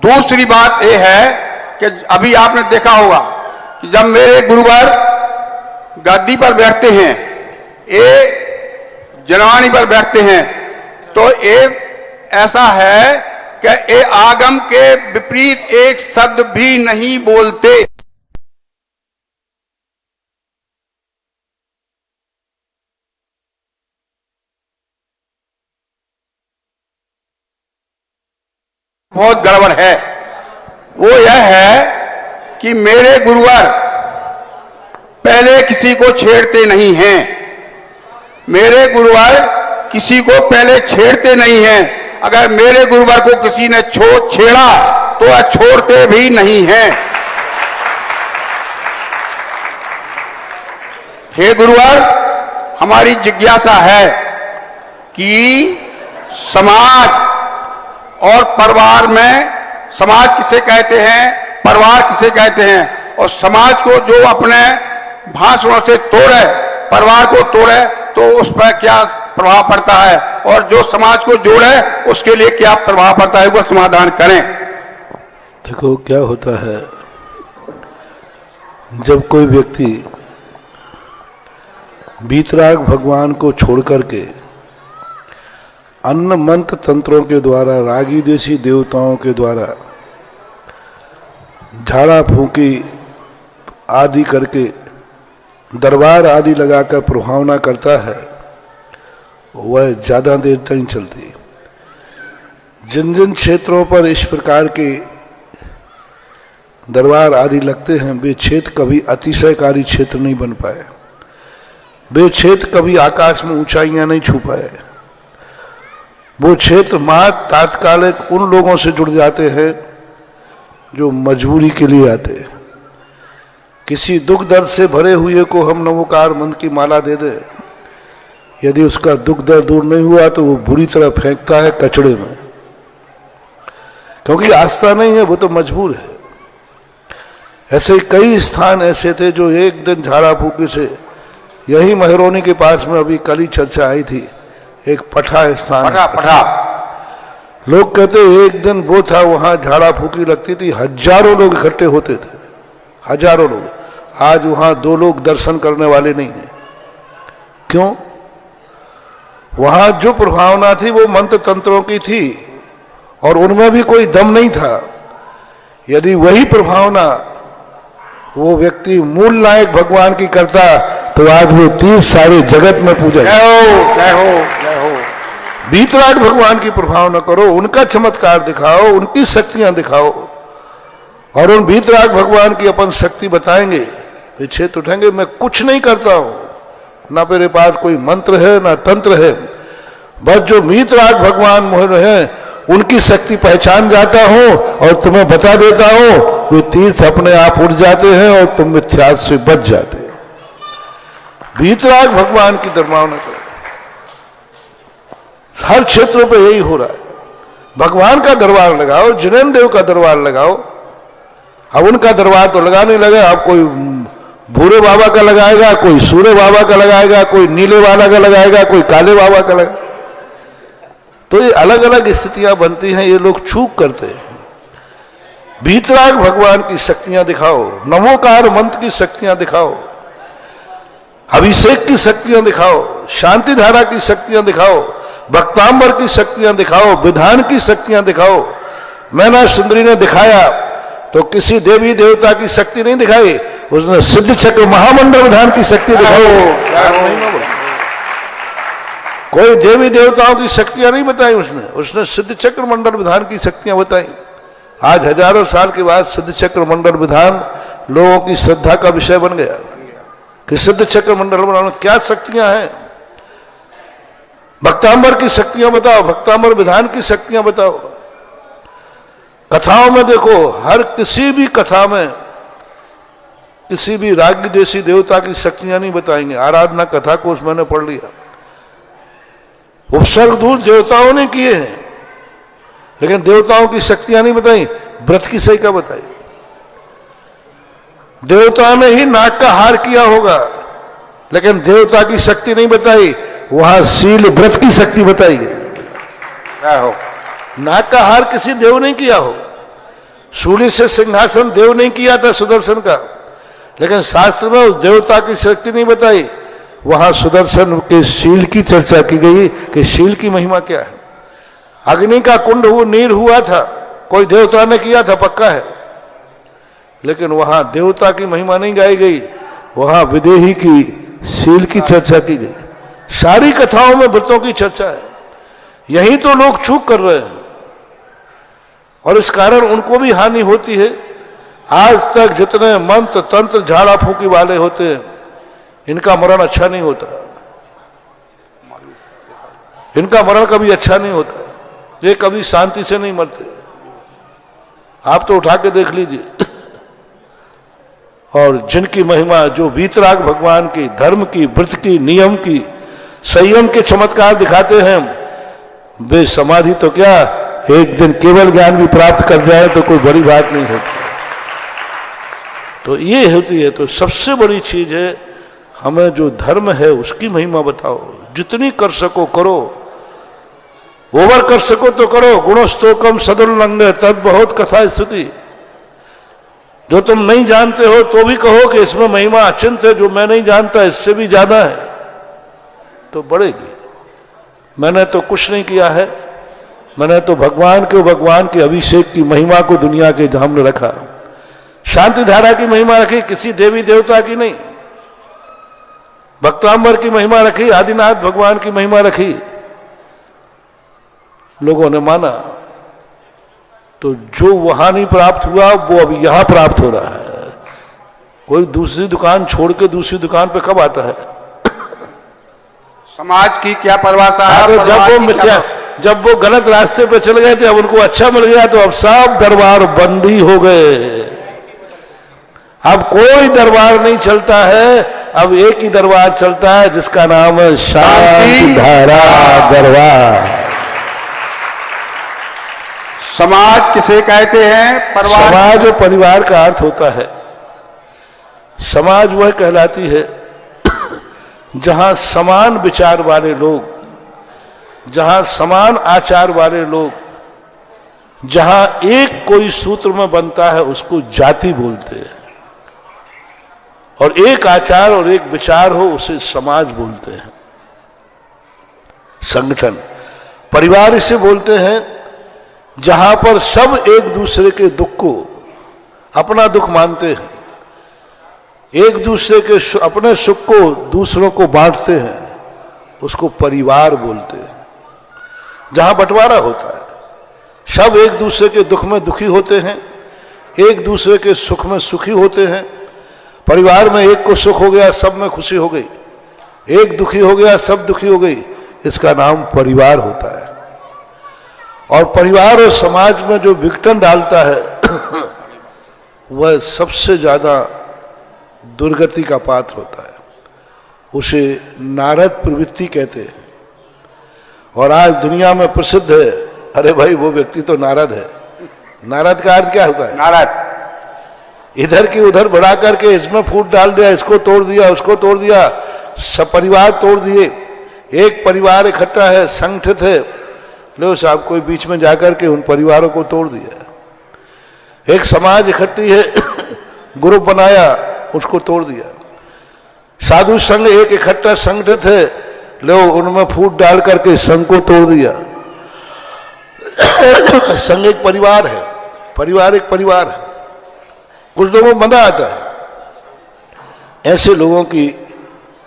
दूसरी बात यह है कि अभी आपने देखा होगा कि जब मेरे गुरुवार गद्दी पर बैठते हैं, ये जनवाणी पर बैठते हैं, तो ये ऐसा है कि ये आगम के विपरीत एक शब्द भी नहीं बोलते। बहुत गड़बड़ है। वो यह है कि मेरे गुरुवार पहले किसी को छेड़ते नहीं हैं। मेरे गुरुवार किसी को पहले छेड़ते नहीं हैं। अगर मेरे गुरुवार को किसी ने छेड़ा तो वह छोड़ते भी नहीं हैं। हे गुरुवर, हमारी जिज्ञासा है कि समाज और परिवार में, समाज किसे कहते हैं, परिवार किसे कहते हैं, और समाज को जो अपने भाषणों से तोड़े, परिवार को तोड़े, तो उस पर क्या प्रभाव पड़ता है, और जो समाज को जोड़े उसके लिए क्या प्रभाव पड़ता है, वो समाधान करें। देखो क्या होता है, जब कोई व्यक्ति वीतराग भगवान को छोड़ करके अन्न मंत्र तंत्रों के द्वारा, रागी देशी देवताओं के द्वारा झाड़ा फूंकी आदि करके दरबार आदि लगाकर प्रभावना करता है, वह ज्यादा देर तक नहीं चलती। जिन जिन क्षेत्रों पर इस प्रकार के दरबार आदि लगते हैं, वे क्षेत्र कभी अतिशयकारी क्षेत्र नहीं बन पाए, वे क्षेत्र कभी आकाश में ऊंचाइयां नहीं छू पाए। वो क्षेत्र मात्र तात्कालिक उन लोगों से जुड़ जाते हैं जो मजबूरी के लिए आते हैं। किसी दुख दर्द से भरे हुए को हम नमोकार मंत्र की माला दे दें, यदि उसका दुख दर्द दूर नहीं हुआ तो वो बुरी तरह फेंकता है कचड़े में, क्योंकि आस्था नहीं है, वो तो मजबूर है। ऐसे कई स्थान ऐसे थे जो एक दिन झाड़ा फूकी से, यही महरौनी के पास में अभी कल ही चर्चा आई थी, एक पठा स्थान, पठा लोग कहते एक दिन वो था, वहां झाड़ा फूकी लगती थी, हजारों लोग इकट्ठे होते थे, हजारों लोग। आज वहां 2 लोग दर्शन करने वाले नहीं है। क्यों? वहां जो प्रभावना थी वो मंत्र तंत्रों की थी और उनमें भी कोई दम नहीं था। यदि वही प्रभावना वो व्यक्ति मूल नायक भगवान की करता तो आज वो तीर्थ सारे जगत में पूजा। जय हो, जय हो, जय हो। वीतराग भगवान की प्रभावना करो, उनका चमत्कार दिखाओ, उनकी शक्तियां दिखाओ, और उन वीतराग भगवान की अपन शक्ति बताएंगे, पीछे तो उठेंगे। मैं कुछ नहीं करता हूं, ना मेरे पास कोई मंत्र है ना तंत्र है, बस जो वीतराग भगवान मोहन है उनकी शक्ति पहचान जाता हूं और तुम्हें बता देता हूं, वे तीर्थ अपने आप उठ जाते हैं और तुम मिथ्यात्व से बच जाते हो। वीतराग भगवान की दरबार करो, हर क्षेत्रों पे यही हो रहा है। भगवान का दरबार लगाओ, जिनेन्द्र देव का दरबार लगाओ। अब उनका दरबार तो लगाने लगे, अब कोई भूरे बाबा का लगाएगा, कोई सूर्य बाबा का लगाएगा, कोई नीले वाला का लगाएगा, कोई काले बाबा का लगाएगा। तो ये अलग अलग स्थितियां बनती हैं, ये लोग चूक करते हैं। वीतराग भगवान की शक्तियां दिखाओ, नमोकार मंत्र की शक्तियां दिखाओ, अभिषेक की शक्तियां दिखाओ, शांति धारा की शक्तियां दिखाओ, भक्तांबर की शक्तियां दिखाओ, विधान की शक्तियां दिखाओ। मैना सुंदरी ने दिखाया तो किसी देवी देवता की शक्ति नहीं दिखाई, उसने सिद्ध चक्र महामंडल विधान की शक्ति दिखाई। कोई देवी देवताओं की शक्तियां नहीं बताई उसने सिद्ध चक्र मंडल विधान की शक्तियां बताई। आज हजारों साल के बाद सिद्ध चक्र मंडल विधान लोगों की श्रद्धा का विषय बन गया कि सिद्ध चक्र मंडल विधान में क्या शक्तियां हैं। भक्तांबर की शक्तियां बताओ, भक्तांबर विधान की शक्तियां बताओ। कथाओं में देखो, हर किसी भी कथा में किसी भी राज्य देशी देवता की शक्तियां नहीं बताएंगे। आराधना कथा को मैंने पढ़ लिया, उपसर्ग दूर देवताओं ने किए हैं, लेकिन देवताओं की शक्तियां नहीं बताई। व्रत की सही का बताई, देवता ने ही नाक का हार किया होगा, लेकिन देवता की शक्ति नहीं बताई। वहां शील व्रत की शक्ति बताई गई। क्या हो, नाक का हार किसी देव ने किया हो, शूली से सिंहासन देव ने किया था सुदर्शन का, लेकिन शास्त्र में उस देवता की शक्ति नहीं बताई। वहां सुदर्शन के शील की चर्चा की गई कि शील की महिमा क्या है। अग्नि का कुंड वो नीर हुआ था, कोई देवता ने किया था पक्का है, लेकिन वहां देवता की महिमा नहीं गाई गई, वहां विदेही की शील की चर्चा की गई। सारी कथाओं में व्रतों की चर्चा है। यही तो लोग चूक कर रहे हैं और इस कारण उनको भी हानि होती है। आज तक जितने मंत्र तंत्र झाड़ा फूकी वाले होते हैं, इनका मरण अच्छा नहीं होता, इनका मरण कभी अच्छा नहीं होता, ये कभी शांति से नहीं मरते। आप तो उठा के देख लीजिए, और जिनकी महिमा, जो वीतराग भगवान की, धर्म की, व्रत की, नियम की, संयम के चमत्कार दिखाते हैं, वे समाधि तो क्या, एक दिन केवल ज्ञान भी प्राप्त कर जाए तो कोई बड़ी बात नहीं होती। तो ये होती है। तो सबसे बड़ी चीज है, हमें जो धर्म है उसकी महिमा बताओ, जितनी कर सको करो, ओवर कर सको तो करो। गुणस्तोकम सदुल्लंघ तद बहुत कथा स्तुति। जो तुम नहीं जानते हो तो भी कहो कि इसमें महिमा अचिंत है, जो मैं नहीं जानता इससे भी ज्यादा है, तो बढ़ेगी। मैंने तो कुछ नहीं किया है, मैंने तो भगवान के अभिषेक की महिमा को दुनिया के सामने रखा, शांति धारा की महिमा रखी, किसी देवी देवता की नहीं। भक्तांबर की महिमा रखी, आदिनाथ भगवान की महिमा रखी, लोगों ने माना। तो जो वहां नहीं प्राप्त हुआ वो अब यहां प्राप्त हो रहा है। कोई दूसरी दुकान छोड़ के दूसरी दुकान पे कब आता है? समाज की क्या परिभाषा है? जब वो गलत रास्ते पे चल गए थे, अब उनको अच्छा मिल गया तो अब सब दरबार बंदी हो गए। अब कोई दरबार नहीं चलता है, अब एक ही दरबार चलता है जिसका नाम है शांति धारा दरबार। समाज किसे कहते हैं? परिवार। समाज और परिवार का अर्थ होता है, समाज वह कहलाती है जहां समान विचार वाले लोग, जहां समान आचार वाले लोग, जहां एक कोई सूत्र में बनता है उसको जाति बोलते हैं, और एक आचार और एक विचार हो उसे समाज बोलते हैं। संगठन, परिवार इसे बोलते हैं जहां पर सब एक दूसरे के दुख को अपना दुख मानते हैं, एक दूसरे के अपने सुख को दूसरों को बांटते हैं, उसको परिवार बोलते हैं। जहां बंटवारा होता है, सब एक दूसरे के दुख में दुखी होते हैं, एक दूसरे के सुख में सुखी होते हैं। परिवार में एक को सुख हो गया सब में खुशी हो गई, एक दुखी हो गया सब दुखी हो गई, इसका नाम परिवार होता है। और परिवार और समाज में जो विघटन डालता है वह सबसे ज्यादा दुर्गति का पात्र होता है। उसे नारद प्रवृत्ति कहते हैं, और आज दुनिया में प्रसिद्ध है। अरे भाई वो व्यक्ति तो नारद है। नारद का अर्थ क्या होता है? नारद इधर की उधर बढ़ा करके इसमें फूट डाल दिया, इसको तोड़ दिया, उसको तोड़ दिया, सब परिवार तोड़ दिए। एक परिवार इकट्ठा है, संगठित है, लो साहब कोई बीच में जाकर के उन परिवारों को तोड़ दिया। एक समाज इकट्ठी है, ग्रुप बनाया, उसको तोड़ दिया। साधु संघ एक इकट्ठा संगठित है, लो उनमें फूट डाल करके संघ को तोड़ दिया। संघ एक परिवार है, परिवार एक परिवार है। कुछ लोगों को मजा आता है, ऐसे लोगों की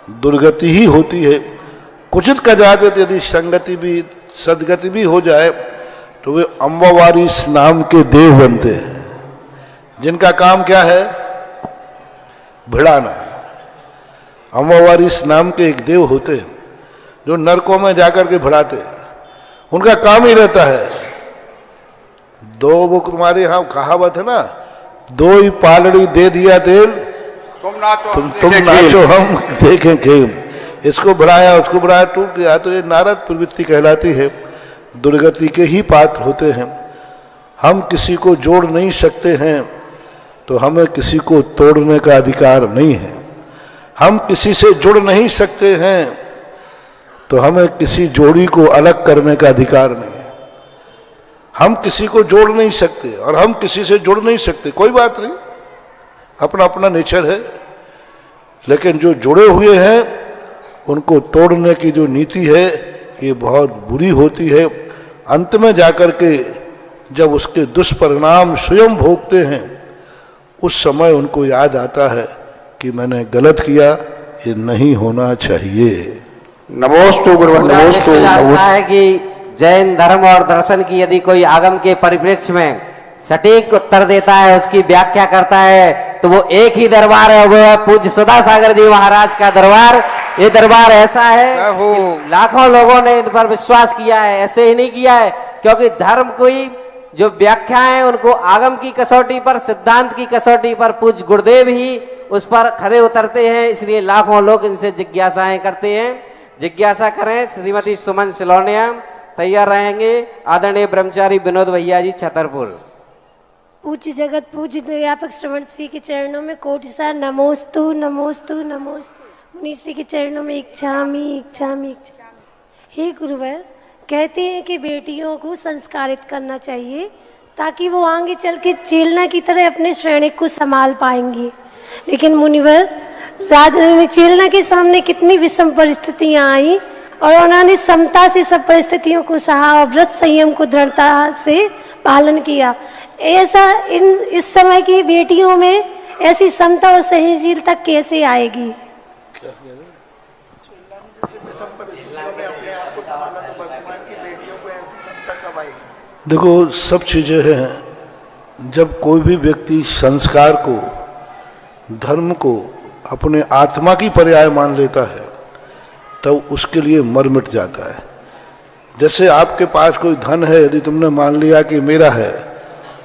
दुर्गति ही होती है। कुचित का जाते यदि संगति भी सदगति भी हो जाए तो वे अम्बावारिस नाम के देव बनते हैं, जिनका काम क्या है? भिड़ाना। अम्बावारिस नाम के एक देव होते हैं जो नरकों में जाकर के भिड़ाते हैं, उनका काम ही रहता है। दो वो तुम्हारे यहां कहावत है ना, दो ही पालड़ी दे दिया तेल, तुम नाचो तुम नाचो हम देखें खेल। इसको बढ़ाया उसको बढ़ाया, टूट गया। तो ये नारद प्रवृत्ति कहलाती है। दुर्गति के ही पात्र होते हैं। हम किसी को जोड़ नहीं सकते हैं तो हमें किसी को तोड़ने का अधिकार नहीं है। हम किसी से जुड़ नहीं सकते हैं तो हमें किसी जोड़ी को अलग करने का अधिकार नहीं है। हम किसी को जोड़ नहीं सकते और हम किसी से जुड़ नहीं सकते, कोई बात नहीं, अपना अपना नेचर है। लेकिन जो जुड़े हुए हैं उनको तोड़ने की जो नीति है ये बहुत बुरी होती है। अंत में जाकर के जब उसके दुष्परिणाम स्वयं भोगते हैं उस समय उनको याद आता है कि मैंने गलत किया, ये नहीं होना चाहिए। नमोस्तु गुरुवन नमोस्तु। लगता है कि जैन धर्म और दर्शन की यदि कोई आगम के परिप्रेक्ष्य में सटीक उत्तर देता है, उसकी व्याख्या करता है, तो वो एक ही दरबार है, वो है पूज्य सुधा सागर जी महाराज का दरबार। ये दरबार ऐसा है कि लाखों लोगों ने इन पर विश्वास किया है। ऐसे ही नहीं किया है क्योंकि धर्म कोई जो व्याख्या है उनको आगम की कसौटी पर, सिद्धांत की कसौटी पर पूज्य गुरुदेव ही उस पर खरे उतरते हैं। इसलिए लाखों लोग इनसे जिज्ञासाएं करते हैं। जिज्ञासा करें। श्रीमती सुमन सिलोनिया तैयार रहेंगे। आदरणीय ब्रह्मचारी विनोद भैया जी छतरपुर। पूज्य जगत पूज्य निर्यापक श्रवण श्री के चरणों में कोटि सार नमोस्तु नमोस्तु नमोस्तु। मुनि श्री के चरणों में इच्छामि इच्छामि इच्छामि। हे गुरुवर, कहते हैं कि बेटियों को संस्कारित करना चाहिए ताकि वो आगे चल के चेलना की तरह अपने श्रेणिक को संभाल पाएंगी। लेकिन मुनिवर, चेलना के सामने कितनी विषम परिस्थितियां आई और उन्होंने समता से सब परिस्थितियों को सहा और व्रत संयम को दृढ़ता से पालन किया। ऐसा इस समय की बेटियों में ऐसी समता और सहनशीलता कैसे आएगी? देखो, सब चीजें हैं। जब कोई भी व्यक्ति संस्कार को, धर्म को अपने आत्मा की पर्याय मान लेता है तब उसके लिए मर मिट जाता है। जैसे आपके पास कोई धन है, यदि तुमने मान लिया कि मेरा है,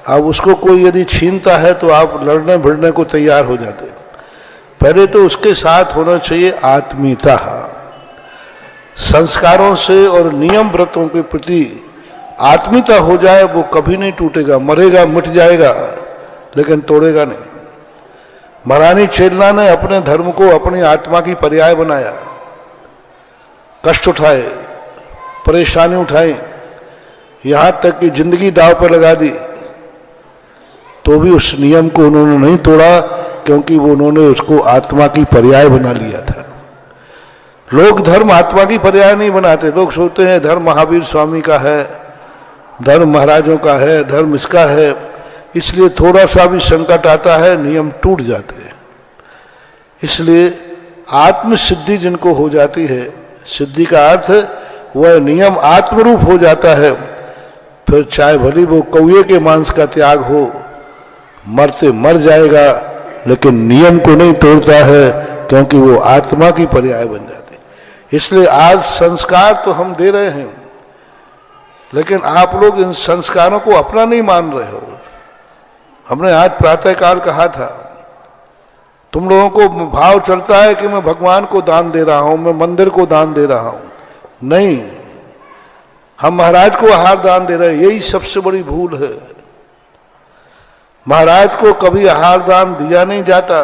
अब उसको कोई यदि छीनता है तो आप लड़ने भिड़ने को तैयार हो जाते। पहले तो उसके साथ होना चाहिए आत्मीयता। संस्कारों से और नियम व्रतों के प्रति आत्मीयता हो जाए, वो कभी नहीं टूटेगा। मरेगा, मिट जाएगा, लेकिन तोड़ेगा नहीं। महारानी चेलना ने अपने धर्म को अपनी आत्मा की पर्याय बनाया। कष्ट उठाए, परेशानी उठाई, यहां तक कि जिंदगी दांव पर लगा दी, तो भी उस नियम को उन्होंने नहीं तोड़ा, क्योंकि वो उन्होंने उसको आत्मा की पर्याय बना लिया था। लोग धर्म आत्मा की पर्याय नहीं बनाते। लोग सोचते हैं धर्म महावीर स्वामी का है, धर्म महाराजों का है, धर्म इसका है, इसलिए थोड़ा सा भी संकट आता है नियम टूट जाते हैं। इसलिए आत्म सिद्धि जिनको हो जाती है, सिद्धि का अर्थ वह नियम आत्मरूप हो जाता है, फिर चाहे भली वो कौए के मांस का त्याग हो, मरते मर जाएगा, लेकिन नियम को नहीं तोड़ता है, क्योंकि वो आत्मा की पर्याय बन जाती है। इसलिए आज संस्कार तो हम दे रहे हैं, लेकिन आप लोग इन संस्कारों को अपना नहीं मान रहे हो। हमने आज प्रातःकाल कहा था, तुम लोगों को भाव चलता है कि मैं भगवान को दान दे रहा हूं, मैं मंदिर को दान दे रहा हूं। नहीं, हम महाराज को आहार दान दे रहे हैं। यही सबसे बड़ी भूल है। महाराज को कभी आहार दान दिया नहीं जाता।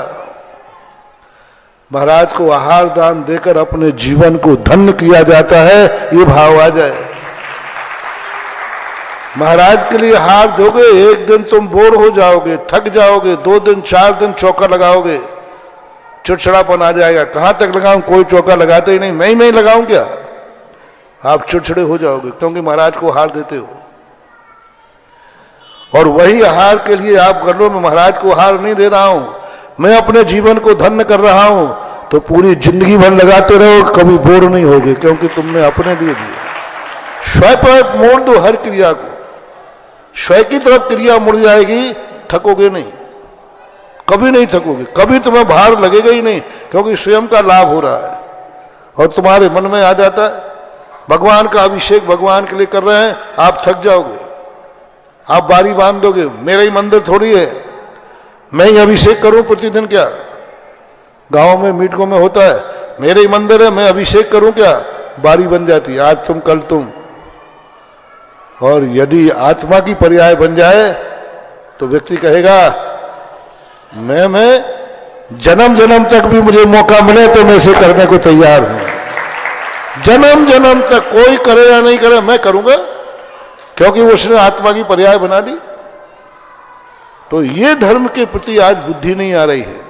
महाराज को आहार दान देकर अपने जीवन को धन्य किया जाता है, ये भाव आ जाए। महाराज के लिए हार दोगे, एक दिन तुम बोर हो जाओगे, थक जाओगे, 2 दिन 4 दिन चौका लगाओगे, चिड़चिड़ापन आ जाएगा। कहां तक लगाऊं, कोई चौका लगाते ही नहीं, मैं ही लगाऊं क्या? आप चिड़चिड़े हो जाओगे, क्योंकि महाराज को हार देते हो। और वही आहार के लिए आप कर लो, मैं महाराज को आहार नहीं दे रहा हूं, मैं अपने जीवन को धन्य कर रहा हूं, तो पूरी जिंदगी भर लगाते रहो, कभी बोर नहीं होगे, क्योंकि तुमने अपने लिए दिया। स्वयं पर मोड़ दो हर क्रिया को, स्वयं की तरफ क्रिया मुड़ जाएगी, थकोगे नहीं, कभी नहीं थकोगे, कभी तुम्हें भार लगेगा ही नहीं, क्योंकि स्वयं का लाभ हो रहा है। और तुम्हारे मन में आ जाता है भगवान का अभिषेक भगवान के लिए कर रहे हैं, आप थक जाओगे, आप बारी बांध दोगे। मेरा ही मंदिर थोड़ी है, मैं ही अभिषेक करूं प्रतिदिन क्या? गांव में मीटिंगों में होता है, मेरे ही मंदिर है, मैं अभिषेक करूं क्या? बारी बन जाती है, आज तुम कल तुम। और यदि आत्मा की पर्याय बन जाए तो व्यक्ति कहेगा मैं जन्म जन्म तक भी मुझे मौका मिले तो मैं इसे करने को तैयार हूं। जन्म जन्म तक कोई करे या नहीं करे, मैं करूंगा, क्योंकि उसने आत्मा की पर्याय बना ली। तो ये धर्म के प्रति आज बुद्धि नहीं आ रही है।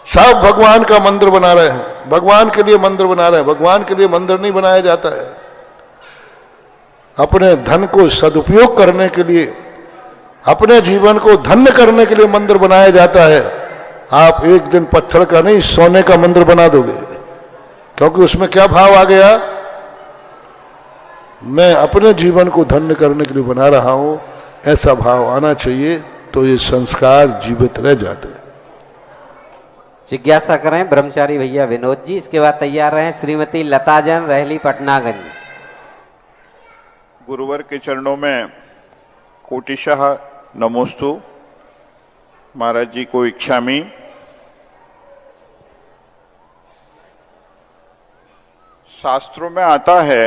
सब भगवान का मंदिर बना रहे हैं, भगवान के लिए मंदिर बना रहे हैं। भगवान के लिए मंदिर नहीं बनाया जाता है। अपने धन को सदुपयोग करने के लिए, अपने जीवन को धन्य करने के लिए मंदिर बनाया जाता है। आप एक दिन पत्थर का नहीं, सोने का मंदिर बना दोगे, क्योंकि उसमें क्या भाव आ गया? मैं अपने जीवन को धन्य करने के लिए बना रहा हूं, ऐसा भाव आना चाहिए, तो ये संस्कार जीवित रह जाते हैं। जिज्ञासा करें ब्रह्मचारी भैया विनोद जी। इसके बाद तैयार रहें श्रीमती लताजन रहली पटनागंज। गुरुवर के चरणों में कोटिशः नमोस्तु। महाराज जी को इच्छामि। शास्त्रों में आता है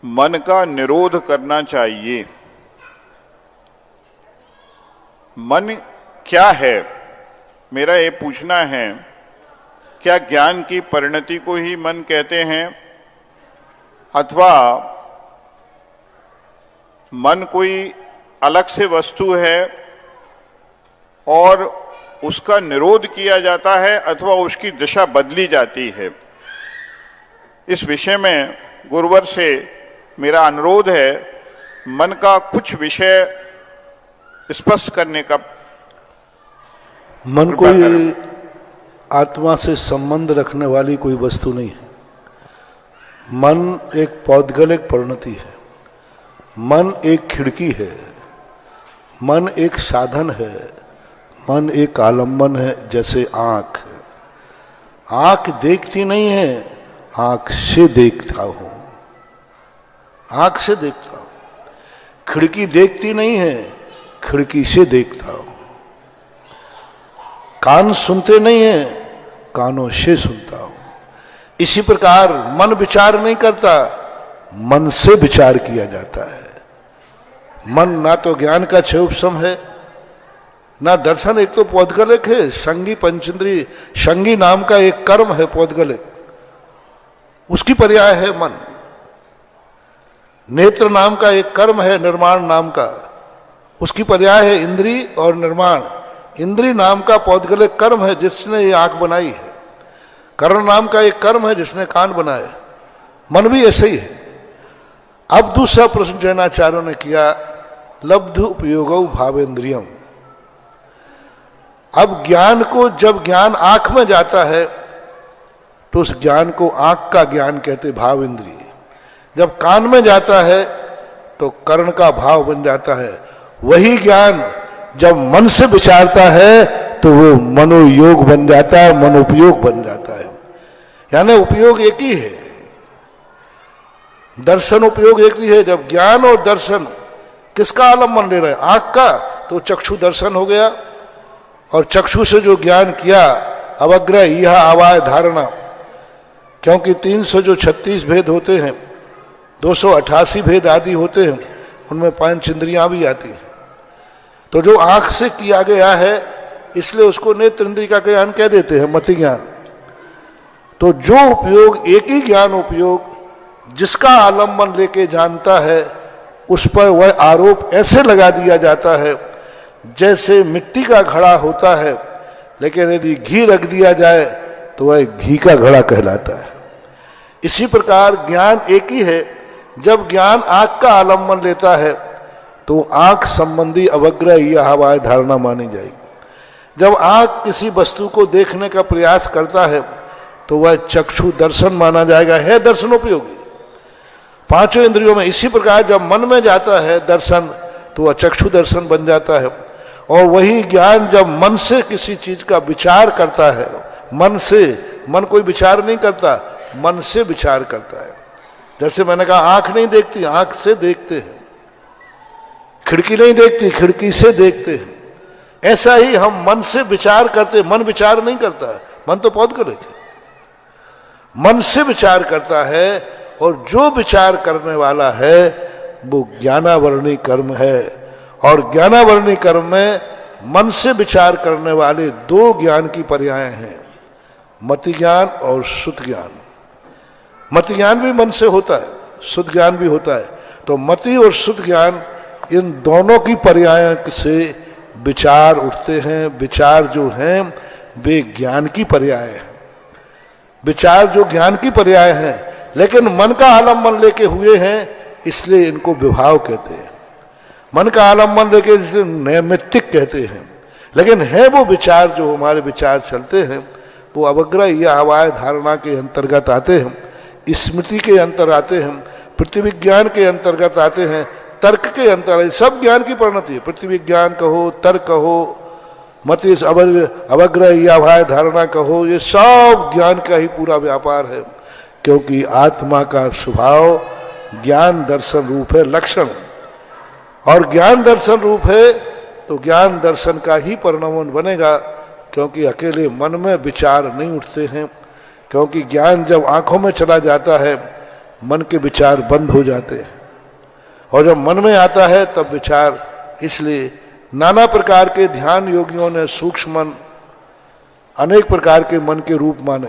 मन का निरोध करना चाहिए। मन क्या है, मेरा ये पूछना है, क्या ज्ञान की परिणति को ही मन कहते हैं अथवा मन कोई अलग से वस्तु है और उसका निरोध किया जाता है अथवा उसकी दिशा बदली जाती है? इस विषय में गुरुवर से मेरा अनुरोध है, मन का कुछ विषय स्पष्ट करने का। मन कोई आत्मा से संबंध रखने वाली कोई वस्तु नहीं है। मन एक पौद्गलिक परिणति है। मन एक खिड़की है। मन एक साधन है। मन एक आलंबन है, जैसे आंख है। आंख देखती नहीं है, आंख से देखता हूं, आंख से देखता हूं। खिड़की देखती नहीं है, खिड़की से देखता हूं। कान सुनते नहीं है, कानों से सुनता हूं। इसी प्रकार मन विचार नहीं करता, मन से विचार किया जाता है। मन ना तो ज्ञान का क्षयोपशम है, ना दर्शन। एक तो पौद्गलिक है, संगी पंचेंद्रिय। संगी नाम का एक कर्म है पौद्गलिक, उसकी पर्याय है मन। नेत्र नाम का एक कर्म है निर्माण नाम का, उसकी पर्याय है इंद्री और निर्माण। इंद्री नाम का पौद्गलिक कर्म है जिसने ये आंख बनाई है। कर्ण नाम का एक कर्म है जिसने कान बनाए। मन भी ऐसे ही है। अब दूसरा प्रश्न जैनाचार्यों ने किया, लब्ध उपयोगौ भावेंद्रियम। अब ज्ञान को, जब ज्ञान आंख में जाता है तो उस ज्ञान को आंख का ज्ञान कहते, भाव इंद्रिय। जब कान में जाता है तो कर्ण का भाव बन जाता है। वही ज्ञान जब मन से विचारता है तो वो मनोयोग बन जाता है, मनोपयोग बन जाता है। यानी उपयोग एक ही है, दर्शन उपयोग एक ही है। जब ज्ञान और दर्शन किसका आलम्बन ले रहे हैं? आंख का, तो चक्षु दर्शन हो गया। और चक्षु से जो ज्ञान किया, अवग्रह यह आवाय धारणा, क्योंकि 336 भेद होते हैं, 288 भेद आदि होते हैं, उनमें 5 इंद्रियां भी आती हैं। तो जो आंख से किया गया है इसलिए उसको नेत्र इंद्रिय का ज्ञान कह देते हैं, मति ज्ञान। तो जो उपयोग, एक ही ज्ञान उपयोग जिसका आलम्बन लेके जानता है, उस पर वह आरोप ऐसे लगा दिया जाता है जैसे मिट्टी का घड़ा होता है, लेकिन यदि घी रख दिया जाए तो वह घी का घड़ा कहलाता है। इसी प्रकार ज्ञान एक ही है। जब ज्ञान आंख का आलम्बन लेता है तो आंख संबंधी अवग्रह या हवाई धारणा मानी जाएगी। जब आंख किसी वस्तु को देखने का प्रयास करता है तो वह चक्षु दर्शन माना जाएगा, है दर्शनोपयोगी 5 इंद्रियों में। इसी प्रकार जब मन में जाता है दर्शन तो वह चक्षु दर्शन बन जाता है। और वही ज्ञान जब मन से किसी चीज का विचार करता है, मन से, मन कोई विचार नहीं करता, मन से विचार करता है। जैसे मैंने कहा आंख नहीं देखती, आंख से देखते हैं। खिड़की नहीं देखती, खिड़की से देखते हैं। ऐसा ही हम मन से विचार करते, मन विचार नहीं करता है, मन तो पौद्गलिक है। मन से विचार करता है और जो विचार करने वाला है वो ज्ञानावरणी कर्म है। और ज्ञानावरणी कर्म में मन से विचार करने वाले 2 ज्ञान की पर्याय हैं, मति ज्ञान और शुद्ध ज्ञान। मति ज्ञान भी मन से होता है, शुद्ध ज्ञान भी होता है। तो मति और शुद्ध ज्ञान, इन दोनों की पर्याय से विचार उठते हैं। विचार जो हैं वे ज्ञान की पर्याय है। विचार जो ज्ञान की पर्याय हैं, लेकिन मन का आलम्बन लेके हुए हैं, इसलिए इनको विभाव कहते हैं। मन का आलम्बन लेके नैमित्तिक कहते हैं। लेकिन है वो विचार, जो हमारे विचार चलते हैं वो अवग्रह या हवाय धारणा के अंतर्गत आते हैं, स्मृति के अंतर आते हैं, प्रतिविज्ञान के अंतर्गत आते हैं, तर्क के अंतर्गत। सब ज्ञान की परिणति है। प्रतिविज्ञान कहो, तर्क कहो, मति अवग्रह या हवाय धारणा कहो, ये सब ज्ञान का ही पूरा व्यापार है। क्योंकि आत्मा का स्वभाव ज्ञान दर्शन रूप है लक्षण, और ज्ञान दर्शन रूप है तो ज्ञान दर्शन का ही परिणाम बनेगा, क्योंकि अकेले मन में विचार नहीं उठते हैं, क्योंकि ज्ञान जब आंखों में चला जाता है मन के विचार बंद हो जाते हैं, और जब मन में आता है तब विचार। इसलिए नाना प्रकार के ध्यान योगियों ने सूक्ष्म मन, अनेक प्रकार के मन के रूप माने,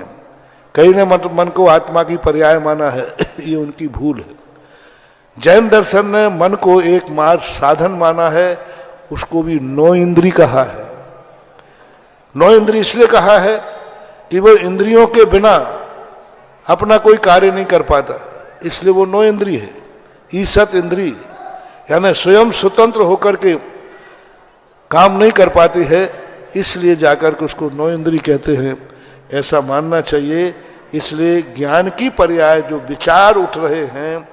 कई ने मन को आत्मा की पर्याय माना है ये उनकी भूल है। जैन दर्शन ने मन को एक मार्ग साधन माना है, उसको भी 9 इंद्री कहा है। 9 इंद्री इसलिए कहा है कि वो इंद्रियों के बिना अपना कोई कार्य नहीं कर पाता, इसलिए वो 9 इंद्री है। ईसत इंद्री यानी स्वयं स्वतंत्र होकर के काम नहीं कर पाती है, इसलिए जाकर के उसको 9 इंद्री कहते हैं, ऐसा मानना चाहिए। इसलिए ज्ञान की पर्याय जो विचार उठ रहे हैं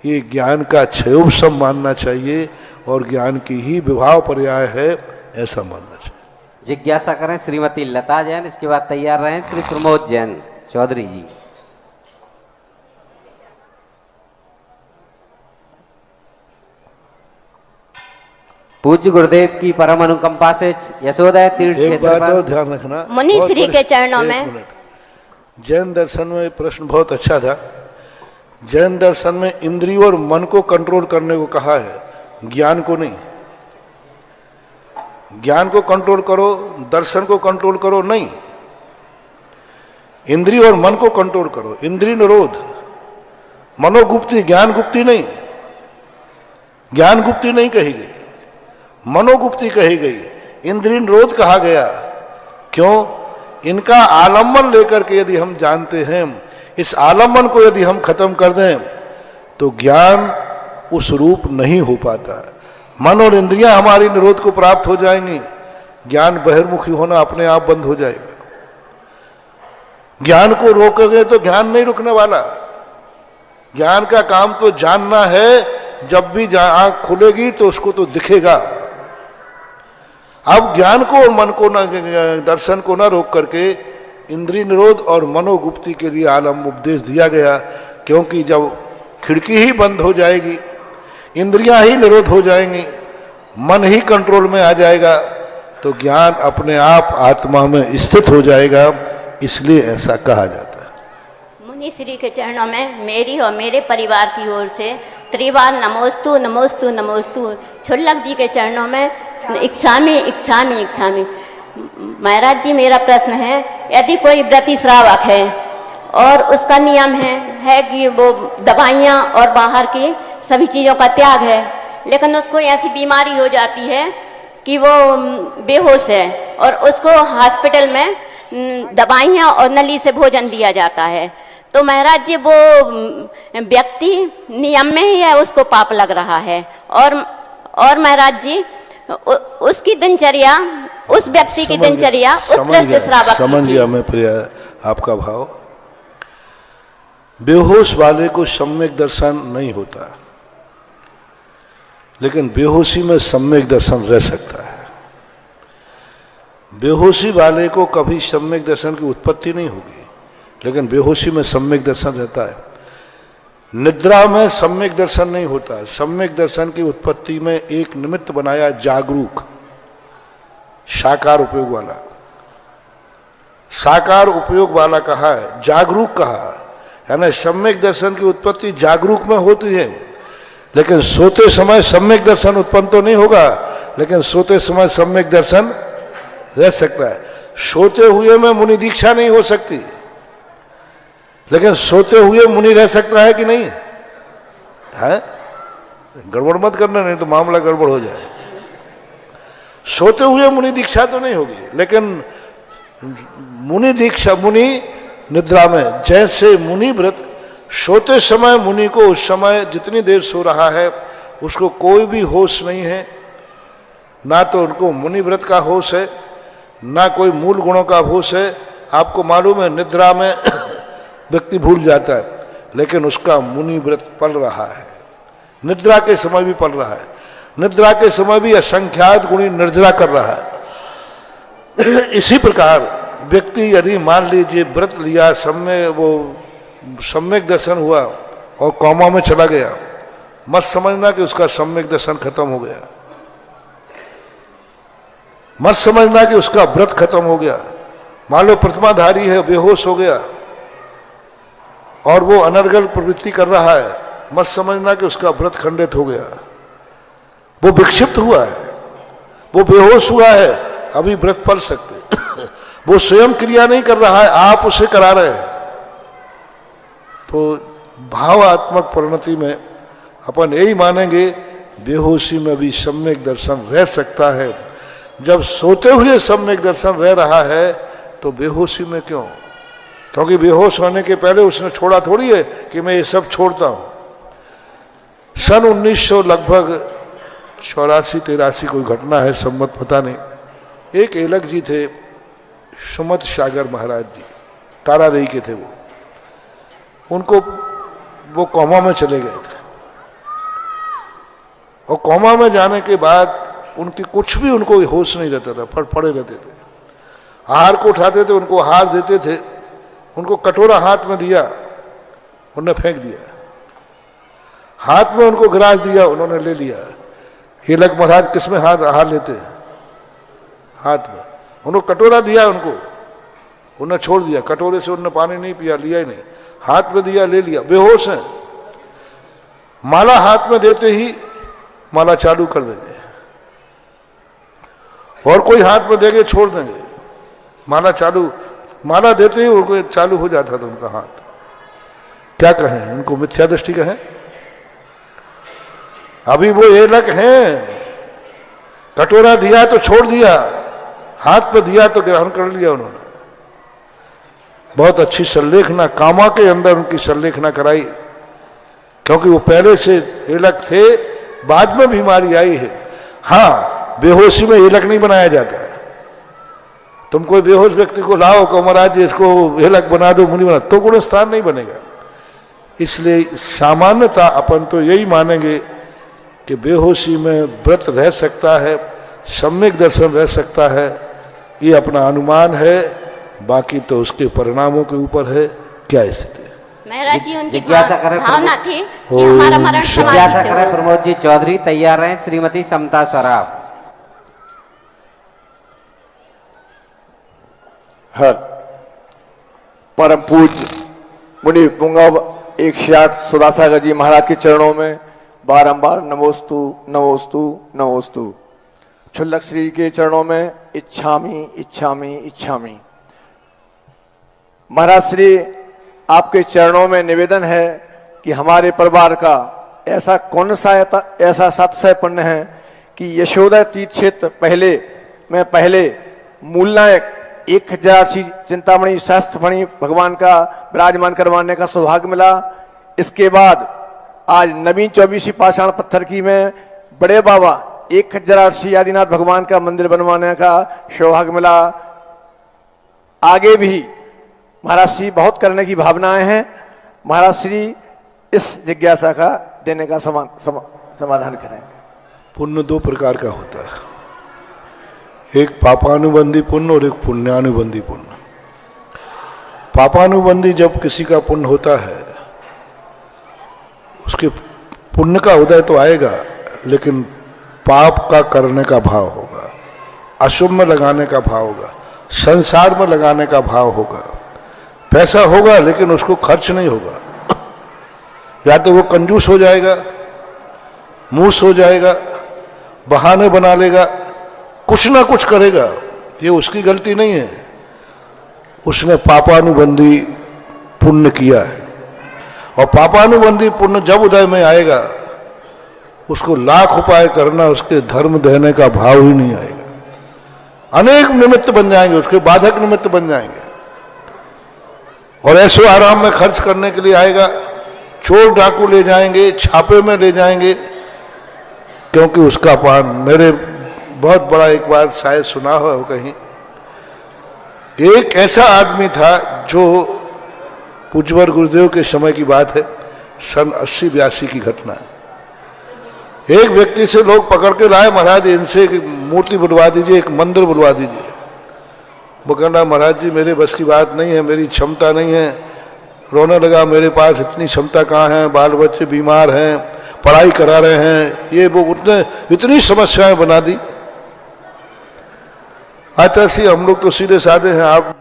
ये ज्ञान का क्षयोपशम मानना चाहिए, और ज्ञान की ही विभाव पर्याय है, ऐसा मानना चाहिए। जिज्ञासा करें श्रीमती लता जैन, इसके बाद तैयार रहें श्री प्रमोद जैन चौधरी जी। पूज्य गुरुदेव की परम अनुकंपा से यशोदय तीर्थ एक क्षेत्र बात पर और ध्यान रखना, मुनि बहुत श्री के चरणों में। एक मिनट। जैन दर्शन में प्रश्न बहुत अच्छा था। जैन दर्शन में इंद्रियों और मन को कंट्रोल करने को कहा है, ज्ञान को नहीं। ज्ञान को कंट्रोल करो, दर्शन को कंट्रोल करो नहीं, इंद्रिय और मन को कंट्रोल करो। इंद्रिय निरोध, मनोगुप्ति, ज्ञान गुप्ति नहीं। ज्ञान गुप्ति नहीं कही गई, मनोगुप्ति कही गई, इंद्रिय निरोध कहा गया। क्यों? इनका आलम्बन लेकर के यदि हम जानते हैं, इस आलम्बन को यदि हम खत्म कर दें तो ज्ञान उस रूप नहीं हो पाता। मन और इंद्रियां हमारी निरोध को प्राप्त हो जाएंगी, ज्ञान बहिर्मुखी होना अपने आप बंद हो जाएगा। ज्ञान को रोकोगे तो ज्ञान नहीं रुकने वाला। ज्ञान का काम तो जानना है, जब भी आंख खुलेगी तो उसको तो दिखेगा। अब ज्ञान को और मन को ना, दर्शन को ना रोक करके इंद्रिय निरोध और मनोगुप्ति के लिए आलम उपदेश दिया गया, क्योंकि जब खिड़की ही बंद हो जाएगी, इंद्रियां ही निरोध हो जाएंगी, मन ही कंट्रोल में आ जाएगा, तो ज्ञान अपने आप आत्मा में स्थित हो जाएगा। इसलिए ऐसा कहा जाता है। मुनि श्री के चरणों में मेरी और मेरे परिवार की ओर से त्रिवार नमोस्तु नमोस्तु नमोस्तु। छुल्लक जी के चरणों में इच्छामी इच्छामी इच्छामी। महाराज जी, मेरा प्रश्न है, यदि कोई व्रती श्रावक है और उसका नियम है कि वो दवाइयाँ और बाहर की सभी चीज़ों का त्याग है, लेकिन उसको ऐसी बीमारी हो जाती है कि वो बेहोश है और उसको हॉस्पिटल में दवाइयाँ और नली से भोजन दिया जाता है, तो महाराज जी वो व्यक्ति नियम में ही है, उसको पाप लग रहा है। और महाराज जी उसकी दिनचर्या, उस व्यक्ति की दिनचर्या उत्कृष्ट श्रावक। समझ गया मैं प्रिया आपका भाव। बेहोश वाले को सम्यक दर्शन नहीं होता, लेकिन बेहोशी में सम्यक दर्शन रह सकता है। बेहोशी वाले को कभी सम्यक दर्शन की उत्पत्ति नहीं होगी, लेकिन बेहोशी में सम्यक दर्शन रहता है। निद्रा में सम्यक दर्शन नहीं होता। सम्यक दर्शन की उत्पत्ति में एक निमित्त बनाया जागरूक, साकार उपयोग वाला। साकार उपयोग वाला कहा है, जागरूक कहा, यानी सम्यक दर्शन की उत्पत्ति जागरूक में होती है। लेकिन सोते समय सम्यक दर्शन उत्पन्न तो नहीं होगा, लेकिन सोते समय सम्यक दर्शन रह सकता है। सोते हुए में मुनि दीक्षा नहीं हो सकती, लेकिन सोते हुए मुनि रह सकता है कि नहीं है? गड़बड़ मत करना, नहीं तो मामला गड़बड़ हो जाए। सोते हुए मुनि दीक्षा तो नहीं होगी, लेकिन मुनि दीक्षा, मुनि निद्रा में, जैसे मुनि व्रत सोते समय मुनि को उस समय जितनी देर सो रहा है उसको कोई भी होश नहीं है, ना तो उनको मुनि व्रत का होश है, ना कोई मूल गुणों का होश है। आपको मालूम है निद्रा में व्यक्ति भूल जाता है, लेकिन उसका मुनि व्रत पल रहा है, निद्रा के समय भी पल रहा है। निद्रा के समय भी असंख्यात गुणी निर्जरा कर रहा है। इसी प्रकार व्यक्ति यदि मान लीजिए व्रत लिया, समय वो सम्यक दर्शन हुआ और कौमा में चला गया, मत समझना कि उसका सम्यक दर्शन खत्म हो गया, मत समझना कि उसका व्रत खत्म हो गया। मान लो प्रतिमाधारी है, बेहोश हो गया और वो अनर्गल प्रवृत्ति कर रहा है, मत समझना कि उसका व्रत खंडित हो गया। वो विक्षिप्त हुआ है, वो बेहोश हुआ है, अभी व्रत पल सकते। वो स्वयं क्रिया नहीं कर रहा है, आप उसे करा रहे हैं। तो भावात्मक परिणति में अपन यही मानेंगे, बेहोशी में भी सम्यक दर्शन रह सकता है। जब सोते हुए सम्यक दर्शन रह रहा है तो बेहोशी में क्यों? क्योंकि बेहोश होने के पहले उसने छोड़ा थोड़ी है कि मैं ये सब छोड़ता हूं। सन 1900 लगभग 84-83 कोई घटना है, सम्मत पता नहीं। एक एलक जी थे, सुमत सागर महाराज जी, तारादेई के थे उनको वो कोमा में चले गए थे और कोमा में जाने के बाद उनकी कुछ भी उनको होश नहीं रहता था, पड़े रहते थे। आहार को उठाते थे, उनको आहार देते थे, उनको कटोरा हाथ में दिया, उन्होंने फेंक दिया। हाथ में उनको गिलास दिया, उन्होंने ले लिया। एलक महाराज किसमें आहार लेते हैं? हाथ में। उन्होंने कटोरा दिया उनको, उन्होंने छोड़ दिया। कटोरे से उन्होंने पानी नहीं पिया, लिया ही नहीं, हाथ में दिया, ले लिया, बेहोश है। माला हाथ में देते ही माला चालू कर देंगे, और कोई हाथ में देंगे छोड़ देंगे, माला चालू, माला देते ही उनको चालू हो जाता था उनका हाथ। क्या कहें उनको? मिथ्या दृष्टि कहें? अभी वो एलक हैं, कटोरा दिया तो छोड़ दिया, हाथ पे दिया तो ग्रहण कर लिया उन्होंने। बहुत अच्छी संलेखना कामा के अंदर उनकी संलेखना कराई, क्योंकि वो पहले से एलक थे, बाद में बीमारी आई है। हाँ, बेहोशी में एलक नहीं बनाया जाता है। तुम कोई बेहोश व्यक्ति को लाओ, को महाराज जी इसको एलक बना दो, मुनि बना, तो गुण स्थान नहीं बनेगा। इसलिए सामान्यता अपन तो यही मानेंगे कि बेहोशी में व्रत रह सकता है, सम्यक दर्शन रह सकता है, ये अपना अनुमान है। बाकी तो उसके परिणामों के ऊपर है क्या स्थिति। महाराज जी उनकी जिज्ञासा करें भावना थी कि हमारा मरण जिज्ञासा करें प्रमोद जी चौधरी, तैयार रहें। श्रीमती समता सराफ। हर परम पूज्य मुनि पुंगव 108 सुदासागर जी महाराज के चरणों में बारंबार नमोस्तु नमोस्तु नमोस्तु। क्षुल्लक श्री के चरणों में इच्छामी इच्छामी इच्छामी। महाराज श्री, आपके चरणों में निवेदन है कि हमारे परिवार का ऐसा कौन सा ऐसा सत्सय पुण्य है कि यशोदा तीर्थ क्षेत्र पहले मूल नायक 1000 चिंतामणि शास्त्रफणी भगवान का विराजमान करवाने का सौभाग्य मिला। इसके बाद आज नवीन 24 पाषाण पत्थर की में बड़े बाबा 1000 आदिनाथ भगवान का मंदिर बनवाने का सौभाग्य मिला। आगे भी महाराज श्री बहुत करने की भावनाएं हैं। महाराज श्री इस जिज्ञासा का देने का समाधान करें। पुण्य दो प्रकार का होता है, एक पापानुबंधी पुण्य और एक पुण्यानुबंधी पुण्य। पापानुबंधी जब किसी का पुण्य होता है, उसके पुण्य का उदय तो आएगा, लेकिन पाप का करने का भाव होगा, अशुभ में लगाने का भाव होगा, संसार में लगाने का भाव होगा। पैसा होगा लेकिन उसको खर्च नहीं होगा, या तो वो कंजूस हो जाएगा, मूस हो जाएगा, बहाने बना लेगा, कुछ ना कुछ करेगा। ये उसकी गलती नहीं है, उसने पापानुबंधी पुण्य किया है। और पापानुबंधी पुण्य जब उदय में आएगा, उसको लाख उपाय करना, उसके धर्म देने का भाव ही नहीं आएगा। अनेक निमित्त बन जाएंगे, उसके बाधक निमित्त बन जाएंगे, और ऐसो आराम में खर्च करने के लिए आएगा। चोर डाकू ले जाएंगे, छापे में ले जाएंगे, क्योंकि उसका पान, मेरे बहुत बड़ा एक बार शायद सुना हो कहीं, एक ऐसा आदमी था जो पूज्यवर गुरुदेव के समय की बात है, सन 80-82 की घटना। एक व्यक्ति से लोग पकड़ के लाए, महाराज इनसे एक मूर्ति बुलवा दीजिए, एक मंदिर बुलवा दीजिए। वो कहना, महाराज जी मेरे बस की बात नहीं है, मेरी क्षमता नहीं है, रोने लगा, मेरे पास इतनी क्षमता कहाँ है, बाल बच्चे बीमार हैं, पढ़ाई करा रहे हैं, ये वो उतने इतनी समस्याएं बना दी। अच्छा सी हम लोग तो सीधे साधे हैं, आप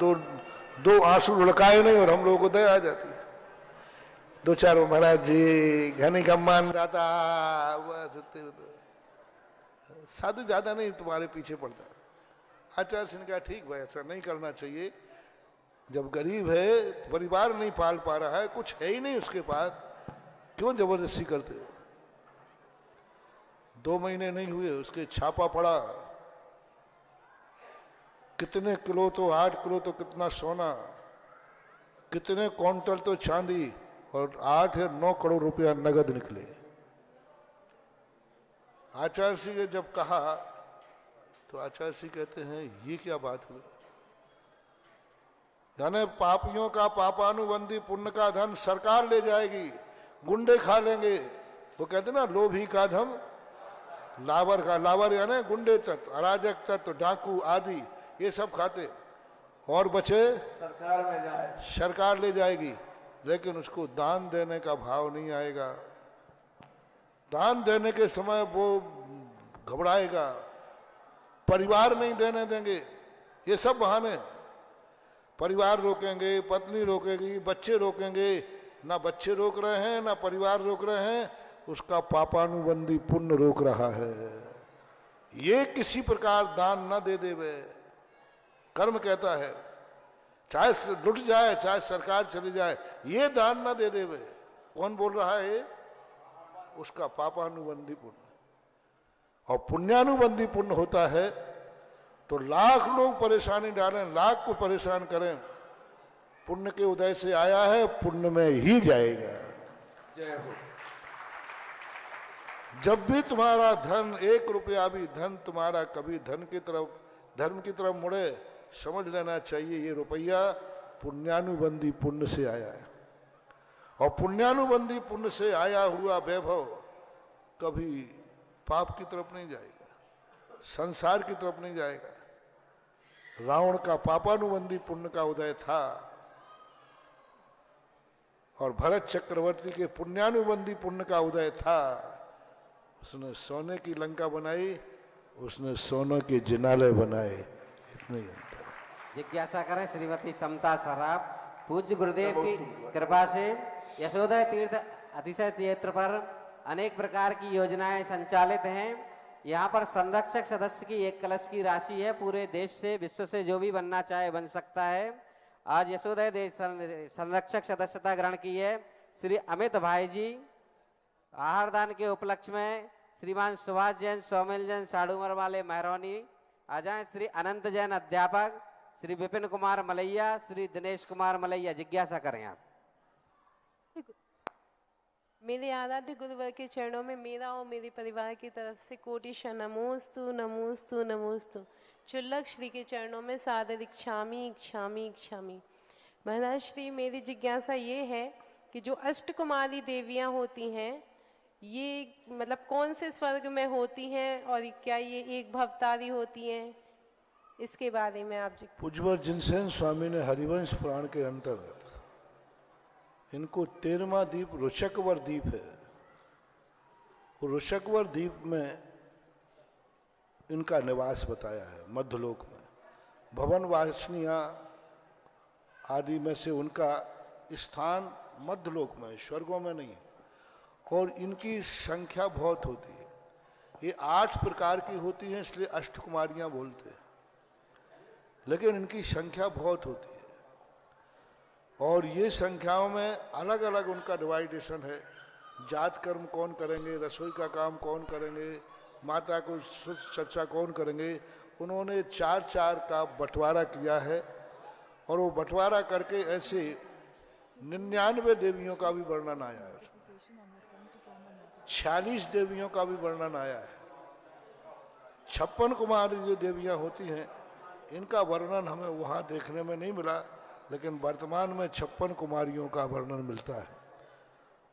दो आंसू लुढ़काए नहीं और हम लोगों को दया आ जाती है। दो चार महाराज जी घनी गम्मान दाता, साधु ज्यादा नहीं तुम्हारे पीछे पड़ता। आचार्य सिंह ने कहा ठीक भाई, ऐसा नहीं करना चाहिए। जब गरीब है, परिवार नहीं पाल पा रहा है, कुछ है ही नहीं उसके पास, क्यों जबरदस्ती करते हो। 2 महीने नहीं हुए उसके छापा पड़ा, कितने किलो तो 8 किलो तो कितना सोना, कितने क्विंटल तो चांदी, और 8 या 9 करोड़ रुपया नगद निकले। आचार्य सिंह ने जब कहा तो आचार्य सिंह कहते हैं ये क्या बात हुई। यानी पापियों का पापानुबंधी पुण्य का धन सरकार ले जाएगी, गुंडे खा लेंगे। वो कहते ना लोभी का धन लावर का, लावर यानी गुंडे तत्व, अराजक तत्व, डाकू आदि ये सब खाते, और बचे सरकार ले जाएगी। लेकिन उसको दान देने का भाव नहीं आएगा। दान देने के समय वो घबराएगा, परिवार नहीं देने देंगे, ये सब बहाने। परिवार रोकेंगे, पत्नी रोकेगी, बच्चे रोकेंगे, ना बच्चे रोक रहे हैं ना परिवार रोक रहे हैं, उसका पापानुबंधी पुण्य रोक रहा है। ये किसी प्रकार दान न दे देवे, कर्म कहता है, चाहे लुट जाए चाहे सरकार चली जाए, ये दान न दे देवे। कौन बोल रहा है? उसका पापानुबंधी पुण्य। और पुण्यानुबंधी पुण्य होता है तो लाख लोग परेशानी डालें, लाख को परेशान करें, पुण्य के उदय से आया है, पुण्य में ही जाएगा। जय हो। जब भी तुम्हारा धन 1 रुपया भी धन तुम्हारा कभी धर्म की तरफ मुड़े, समझ लेना चाहिए ये रुपया पुण्यानुबंधी पुण्य से आया है। और पुण्यानुबंधी पुण्य से आया हुआ वैभव कभी पाप की तरफ नहीं जाएगा, संसार की तरफ नहीं जाएगा। रावण का पापानुबंधी पुण्य का उदय था, और भरत चक्रवर्ती के पुण्यानुबंधी पुण्य का उदय था। उसने सोने की लंका बनाई, उसने सोने के जिनालय बनाए, इतने ही अंतर। जिज्ञासा करें श्रीमती समता सराफ। पूज्य गुरुदेव की कृपा से यशोदय तीर्थ अतिशय क्षेत्र पर अनेक प्रकार की योजनाएं संचालित हैं। यहाँ पर संरक्षक सदस्य की 1 कलश की राशि है। पूरे देश से, विश्व से जो भी बनना चाहे बन सकता है। आज यशोदय देश संरक्षक सदस्यता ग्रहण की है श्री अमित भाई जी। आहार दान के उपलक्ष्य में श्रीमान सुभाष जैन, सौमिल जैन, साड़ूमर वाले महरौनी आ जाए। श्री अनंत जैन अध्यापक, श्री विपिन कुमार मलैया, श्री दिनेश कुमार मलैया। जिज्ञासा करें आप। मेरे आराध्य गुरुवर के चरणों में मेरा और मेरे परिवार की तरफ से कोटिशः नमोस्तु नमोस्तु नमोस्तु। चुल्लक श्री के चरणों में सादर इच्छामी इच्छामी इच्छामी। महाराज श्री, मेरी जिज्ञासा ये है कि जो अष्टकुमारी देवियां होती हैं, ये मतलब कौन से स्वर्ग में होती हैं और क्या ये एक भवतारी होती हैं, इसके बारे में आप पूज्यवर जिनसेन स्वामी ने हरिवंश पुराण के अंतर्गत इनको 13वां द्वीप ऋषकवर द्वीप है। ऋषकवर द्वीप में इनका निवास बताया है, मध्यलोक में। भवन वासनियां आदि में से उनका स्थान मध्यलोक में, स्वर्गों में नहीं। और इनकी संख्या बहुत होती है, ये 8 प्रकार की होती हैं, इसलिए अष्टकुमारियां बोलते हैं। लेकिन इनकी संख्या बहुत होती है, और ये संख्याओं में अलग अलग उनका डिवाइडेशन है। जात कर्म कौन करेंगे, रसोई का काम कौन करेंगे, माता को चर्चा कौन करेंगे, उन्होंने 4-4 का बंटवारा किया है। और वो बंटवारा करके ऐसे 99 देवियों का भी वर्णन आया है, 46 देवियों का भी वर्णन आया है। 56 कुमारी जो देवियां होती हैं, इनका वर्णन हमें वहाँ देखने में नहीं मिला, लेकिन वर्तमान में 56 कुमारियों का वर्णन मिलता है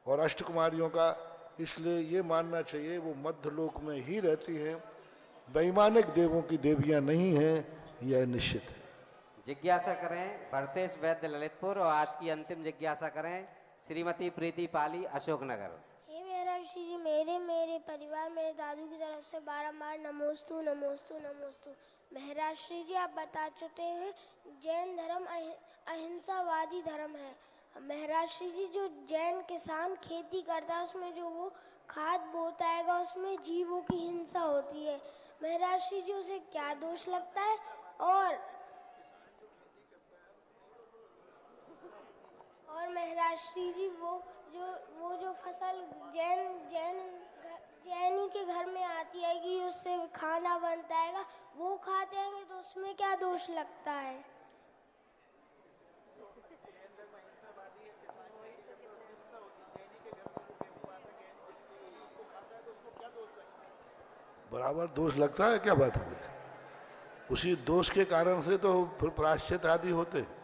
और अष्टकुमारियों का। इसलिए ये मानना चाहिए वो मध्यलोक में ही रहती हैं, वैमानिक देवों की देवियां नहीं हैं, यह निश्चित है। जिज्ञासा करें भरतेश वैद्य ललितपुर और आज की अंतिम जिज्ञासा करें श्रीमती प्रीति पाली अशोकनगर। हे महर्षि जी, मेरे परिवार मेरे दादू की तरफ से बारंबार नमोस्तु नमोस्तु नमोस्तु। महर्षि जी, आप बता चुके हैं जैन धर्म अहिंसावादी धर्म है। महर्षि जी, जो जैन किसान खेती करता है उसमें जो वो खाद बोता है उसमें जीवों की हिंसा होती है। महर्षि जी, उसे क्या दोष लगता है? और महर्षि जी, वो जो फसल जैनी के घर में आती है कि उससे खाना बनता है वो खाते हैं तो उसमें क्या दोष लगता है? बराबर दोष लगता है, क्या बात है? उसी दोष के कारण से तो फिर प्रायश्चित आदि होते हैं।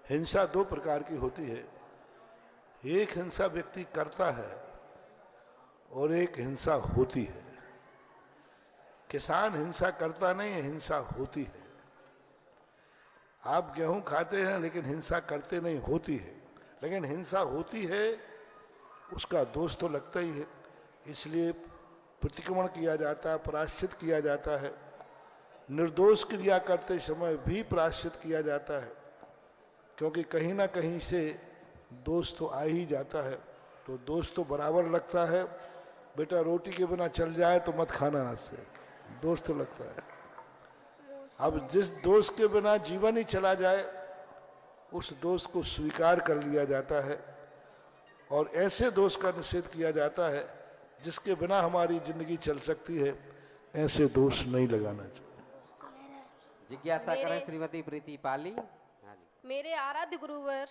हिंसा दो प्रकार की होती है, एक हिंसा व्यक्ति करता है और एक हिंसा होती है। किसान हिंसा करता नहीं है, हिंसा होती है। आप गेहूं खाते हैं लेकिन हिंसा करते नहीं, होती है। लेकिन हिंसा होती है उसका दोष तो लगता ही है, इसलिए प्रतिक्रमण किया जाता है, प्रायश्चित किया जाता है। निर्दोष क्रिया करते समय भी प्रायश्चित किया जाता है, क्योंकि कहीं ना कहीं से दोष तो आ ही जाता है, तो दोष तो बराबर लगता है। बेटा रोटी के बिना चल जाए तो मत खाना आज से, दोष तो लगता है। अब जिस दोष के बिना जीवन ही चला जाए उस दोष को स्वीकार कर लिया जाता है और ऐसे दोष का निषेध किया जाता है जिसके बिना हमारी जिंदगी चल सकती है, ऐसे दोष नहीं लगाना चाहिए। जिज्ञासा करें श्रीमती प्रीति पाली। हाँ जी। मेरे आराध्य गुरुवर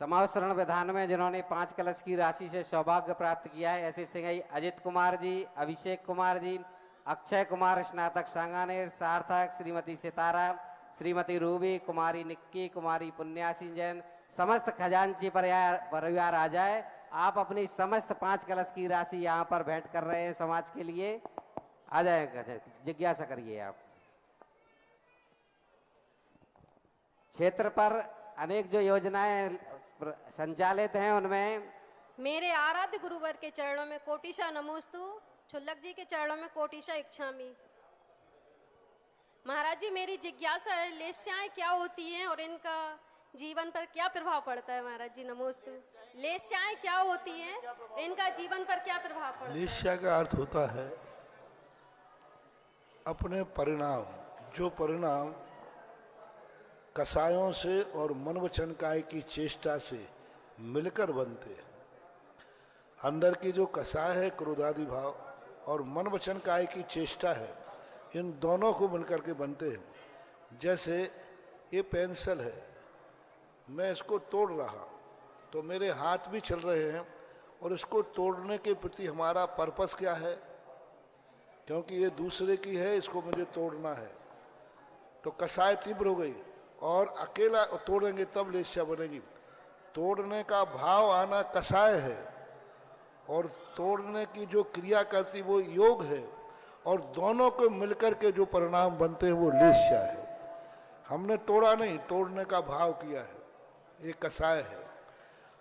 समावसरण विधान में जिन्होंने 5 कलश की राशि से सौभाग्य प्राप्त किया है, ऐसे सिंगाई अजित कुमार जी, अभिषेक कुमार जी, अक्षय कुमार स्नातक सांगानेर, सार्थक, श्रीमती सितारा, श्रीमती रूबी, कुमारी निक्की, कुमारी पुण्यासी जैन, समस्त खजांची परिवार आ जाए। आप अपनी समस्त 5 कलश की राशि यहाँ पर भेंट कर रहे हैं समाज के लिए, आ जाए। जिज्ञासा करिए। आप क्षेत्र पर अनेक जो योजनाएं संचालित हैं उनमें मेरे आराध्य गुरुवर के चरणों में कोटिशा नमोस्तु, छुल्लक जी के चरणों में कोटिशा इच्छामी। महाराज जी, मेरी जिज्ञासा है लेस्याएं क्या होती हैं और इनका जीवन पर क्या प्रभाव पड़ता है? महाराज जी नमोस्तु। लेस्याएं क्या होती हैं, इनका जीवन पर क्या प्रभाव पड़ता है? लेस्या का अर्थ होता है अपने परिणाम, जो परिणाम कसायों से और मन वचन काय की चेष्टा से मिलकर बनते हैं। अंदर की जो कसाय है क्रोधादि भाव और मन वचन काय की चेष्टा है, इन दोनों को मिलकर के बनते हैं। जैसे ये पेंसिल है, मैं इसको तोड़ रहा तो मेरे हाथ भी चल रहे हैं और इसको तोड़ने के प्रति हमारा पर्पस क्या है? क्योंकि ये दूसरे की है, इसको मुझे तोड़ना है। तो कसाय तीव्र हो गई और अकेला तोड़ेंगे तब लेस्या बनेगी। तोड़ने का भाव आना कसाय है और तोड़ने की जो क्रिया करती वो योग है, और दोनों को मिलकर के जो परिणाम बनते हैं वो लेस्या है। हमने तोड़ा नहीं, तोड़ने का भाव किया है, ये कसाय है।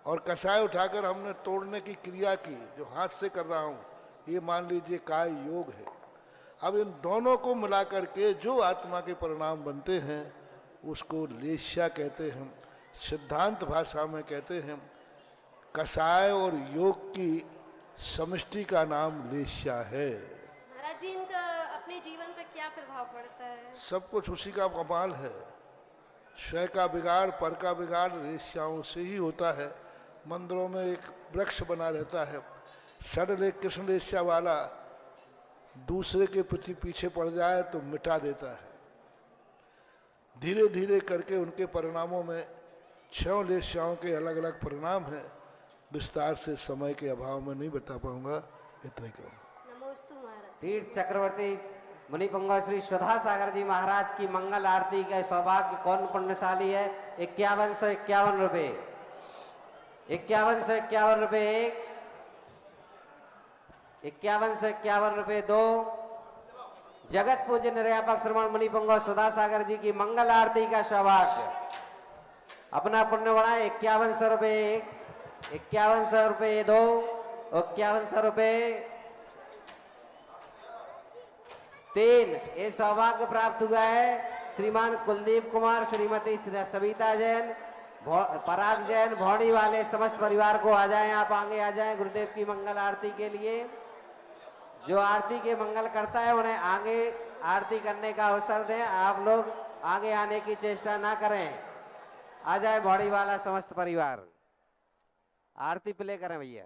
और कसाय उठाकर हमने तोड़ने की क्रिया की, जो हाथ से कर रहा हूँ, ये मान लीजिए काय योग है। अब इन दोनों को मिलाकर के जो आत्मा के परिणाम बनते हैं उसको लेस्या कहते हैं। सिद्धांत भाषा में कहते हैं कसाय और योग की समष्टि का नाम लेस्या है। महाराज जी, इनका अपने जीवन पर क्या प्रभाव पड़ता है? सब कुछ उसी का कमाल है। स्वयं का बिगाड़, पर का बिगाड़ लेस्याओं से ही होता है। मंदिरों में एक वृक्ष बना रहता है, सडल एक कृष्ण लेस्या वाला दूसरे के प्रति पीछे पड़ जाए तो मिटा देता है। धीरे धीरे करके उनके परिणामों में 6 लेस्याओं के अलग अलग परिणाम हैं। विस्तार से समय के अभाव में नहीं बता पाऊंगा, इतने कहूँ। नमोस्तु महाराज। तीर्थ चक्रवर्ती मुनि पुंगव श्री सुधा सागर जी महाराज की मंगल आरती का सौभाग्य कौन पुण्यशाली है? 5151 रुपये, 5151 रुपये। 5151 रुपए 2। जगत पूज्य निर्यापक श्रवण मुनि पुंगव सुधा सागर जी की मंगल आरती का सौभाग्य। अपना पुण्य बढ़ाए 5100 रुपए 5100 रुपए 2 5100 रुपए 3। ये सौभाग्य प्राप्त हुआ है श्रीमान कुलदीप कुमार, श्रीमती सविता जैन, पराग जैन, भौड़ी वाले समस्त परिवार को आ जाएं, आप आगे आ जाएं गुरुदेव की मंगल आरती के लिए। जो आरती के मंगल करता है उन्हें आगे आरती करने का अवसर दें, आप लोग आगे आने की चेष्टा ना करें। आ जाए भौड़ी वाला समस्त परिवार, आरती प्ले करें भैया।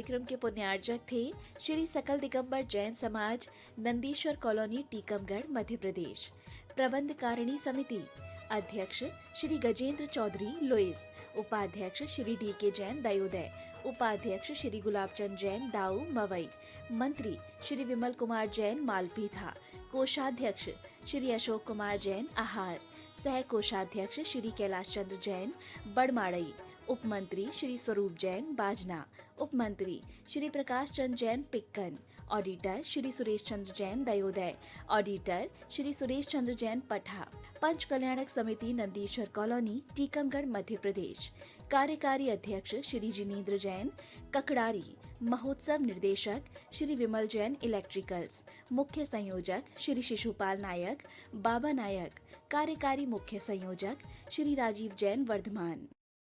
कार्यक्रम के पुण्यार्जक थे श्री सकल दिगंबर जैन समाज, नंदीश्वर कॉलोनी, टीकमगढ़, मध्य प्रदेश। प्रबंध कारिणी समिति अध्यक्ष श्री गजेंद्र चौधरी, लुइस। उपाध्यक्ष श्री डी.के. जैन, दयोदय। उपाध्यक्ष श्री गुलाबचंद जैन, दाऊ, मवई। मंत्री श्री विमल कुमार जैन, मालपीथा। कोषाध्यक्ष श्री अशोक कुमार जैन, आहार। सह कोषाध्यक्ष श्री कैलाश चंद्र जैन, बड़माड़ई। उपमंत्री श्री स्वरूप जैन, बाजना। उपमंत्री श्री प्रकाश चंद जैन, पिक्कन। ऑडिटर श्री सुरेश चंद्र जैन, दयोदय। ऑडिटर श्री सुरेश चंद्र जैन, पठा। पंच कल्याणक समिति, नंदीश्वर कॉलोनी, टीकमगढ़, मध्य प्रदेश। कार्यकारी अध्यक्ष श्री जिनेंद्र जैन, ककड़ारी। महोत्सव निर्देशक श्री विमल जैन, इलेक्ट्रिकल्स। मुख्य संयोजक श्री शिशुपाल नायक, बाबा नायक। कार्यकारी मुख्य संयोजक श्री राजीव जैन, वर्धमान।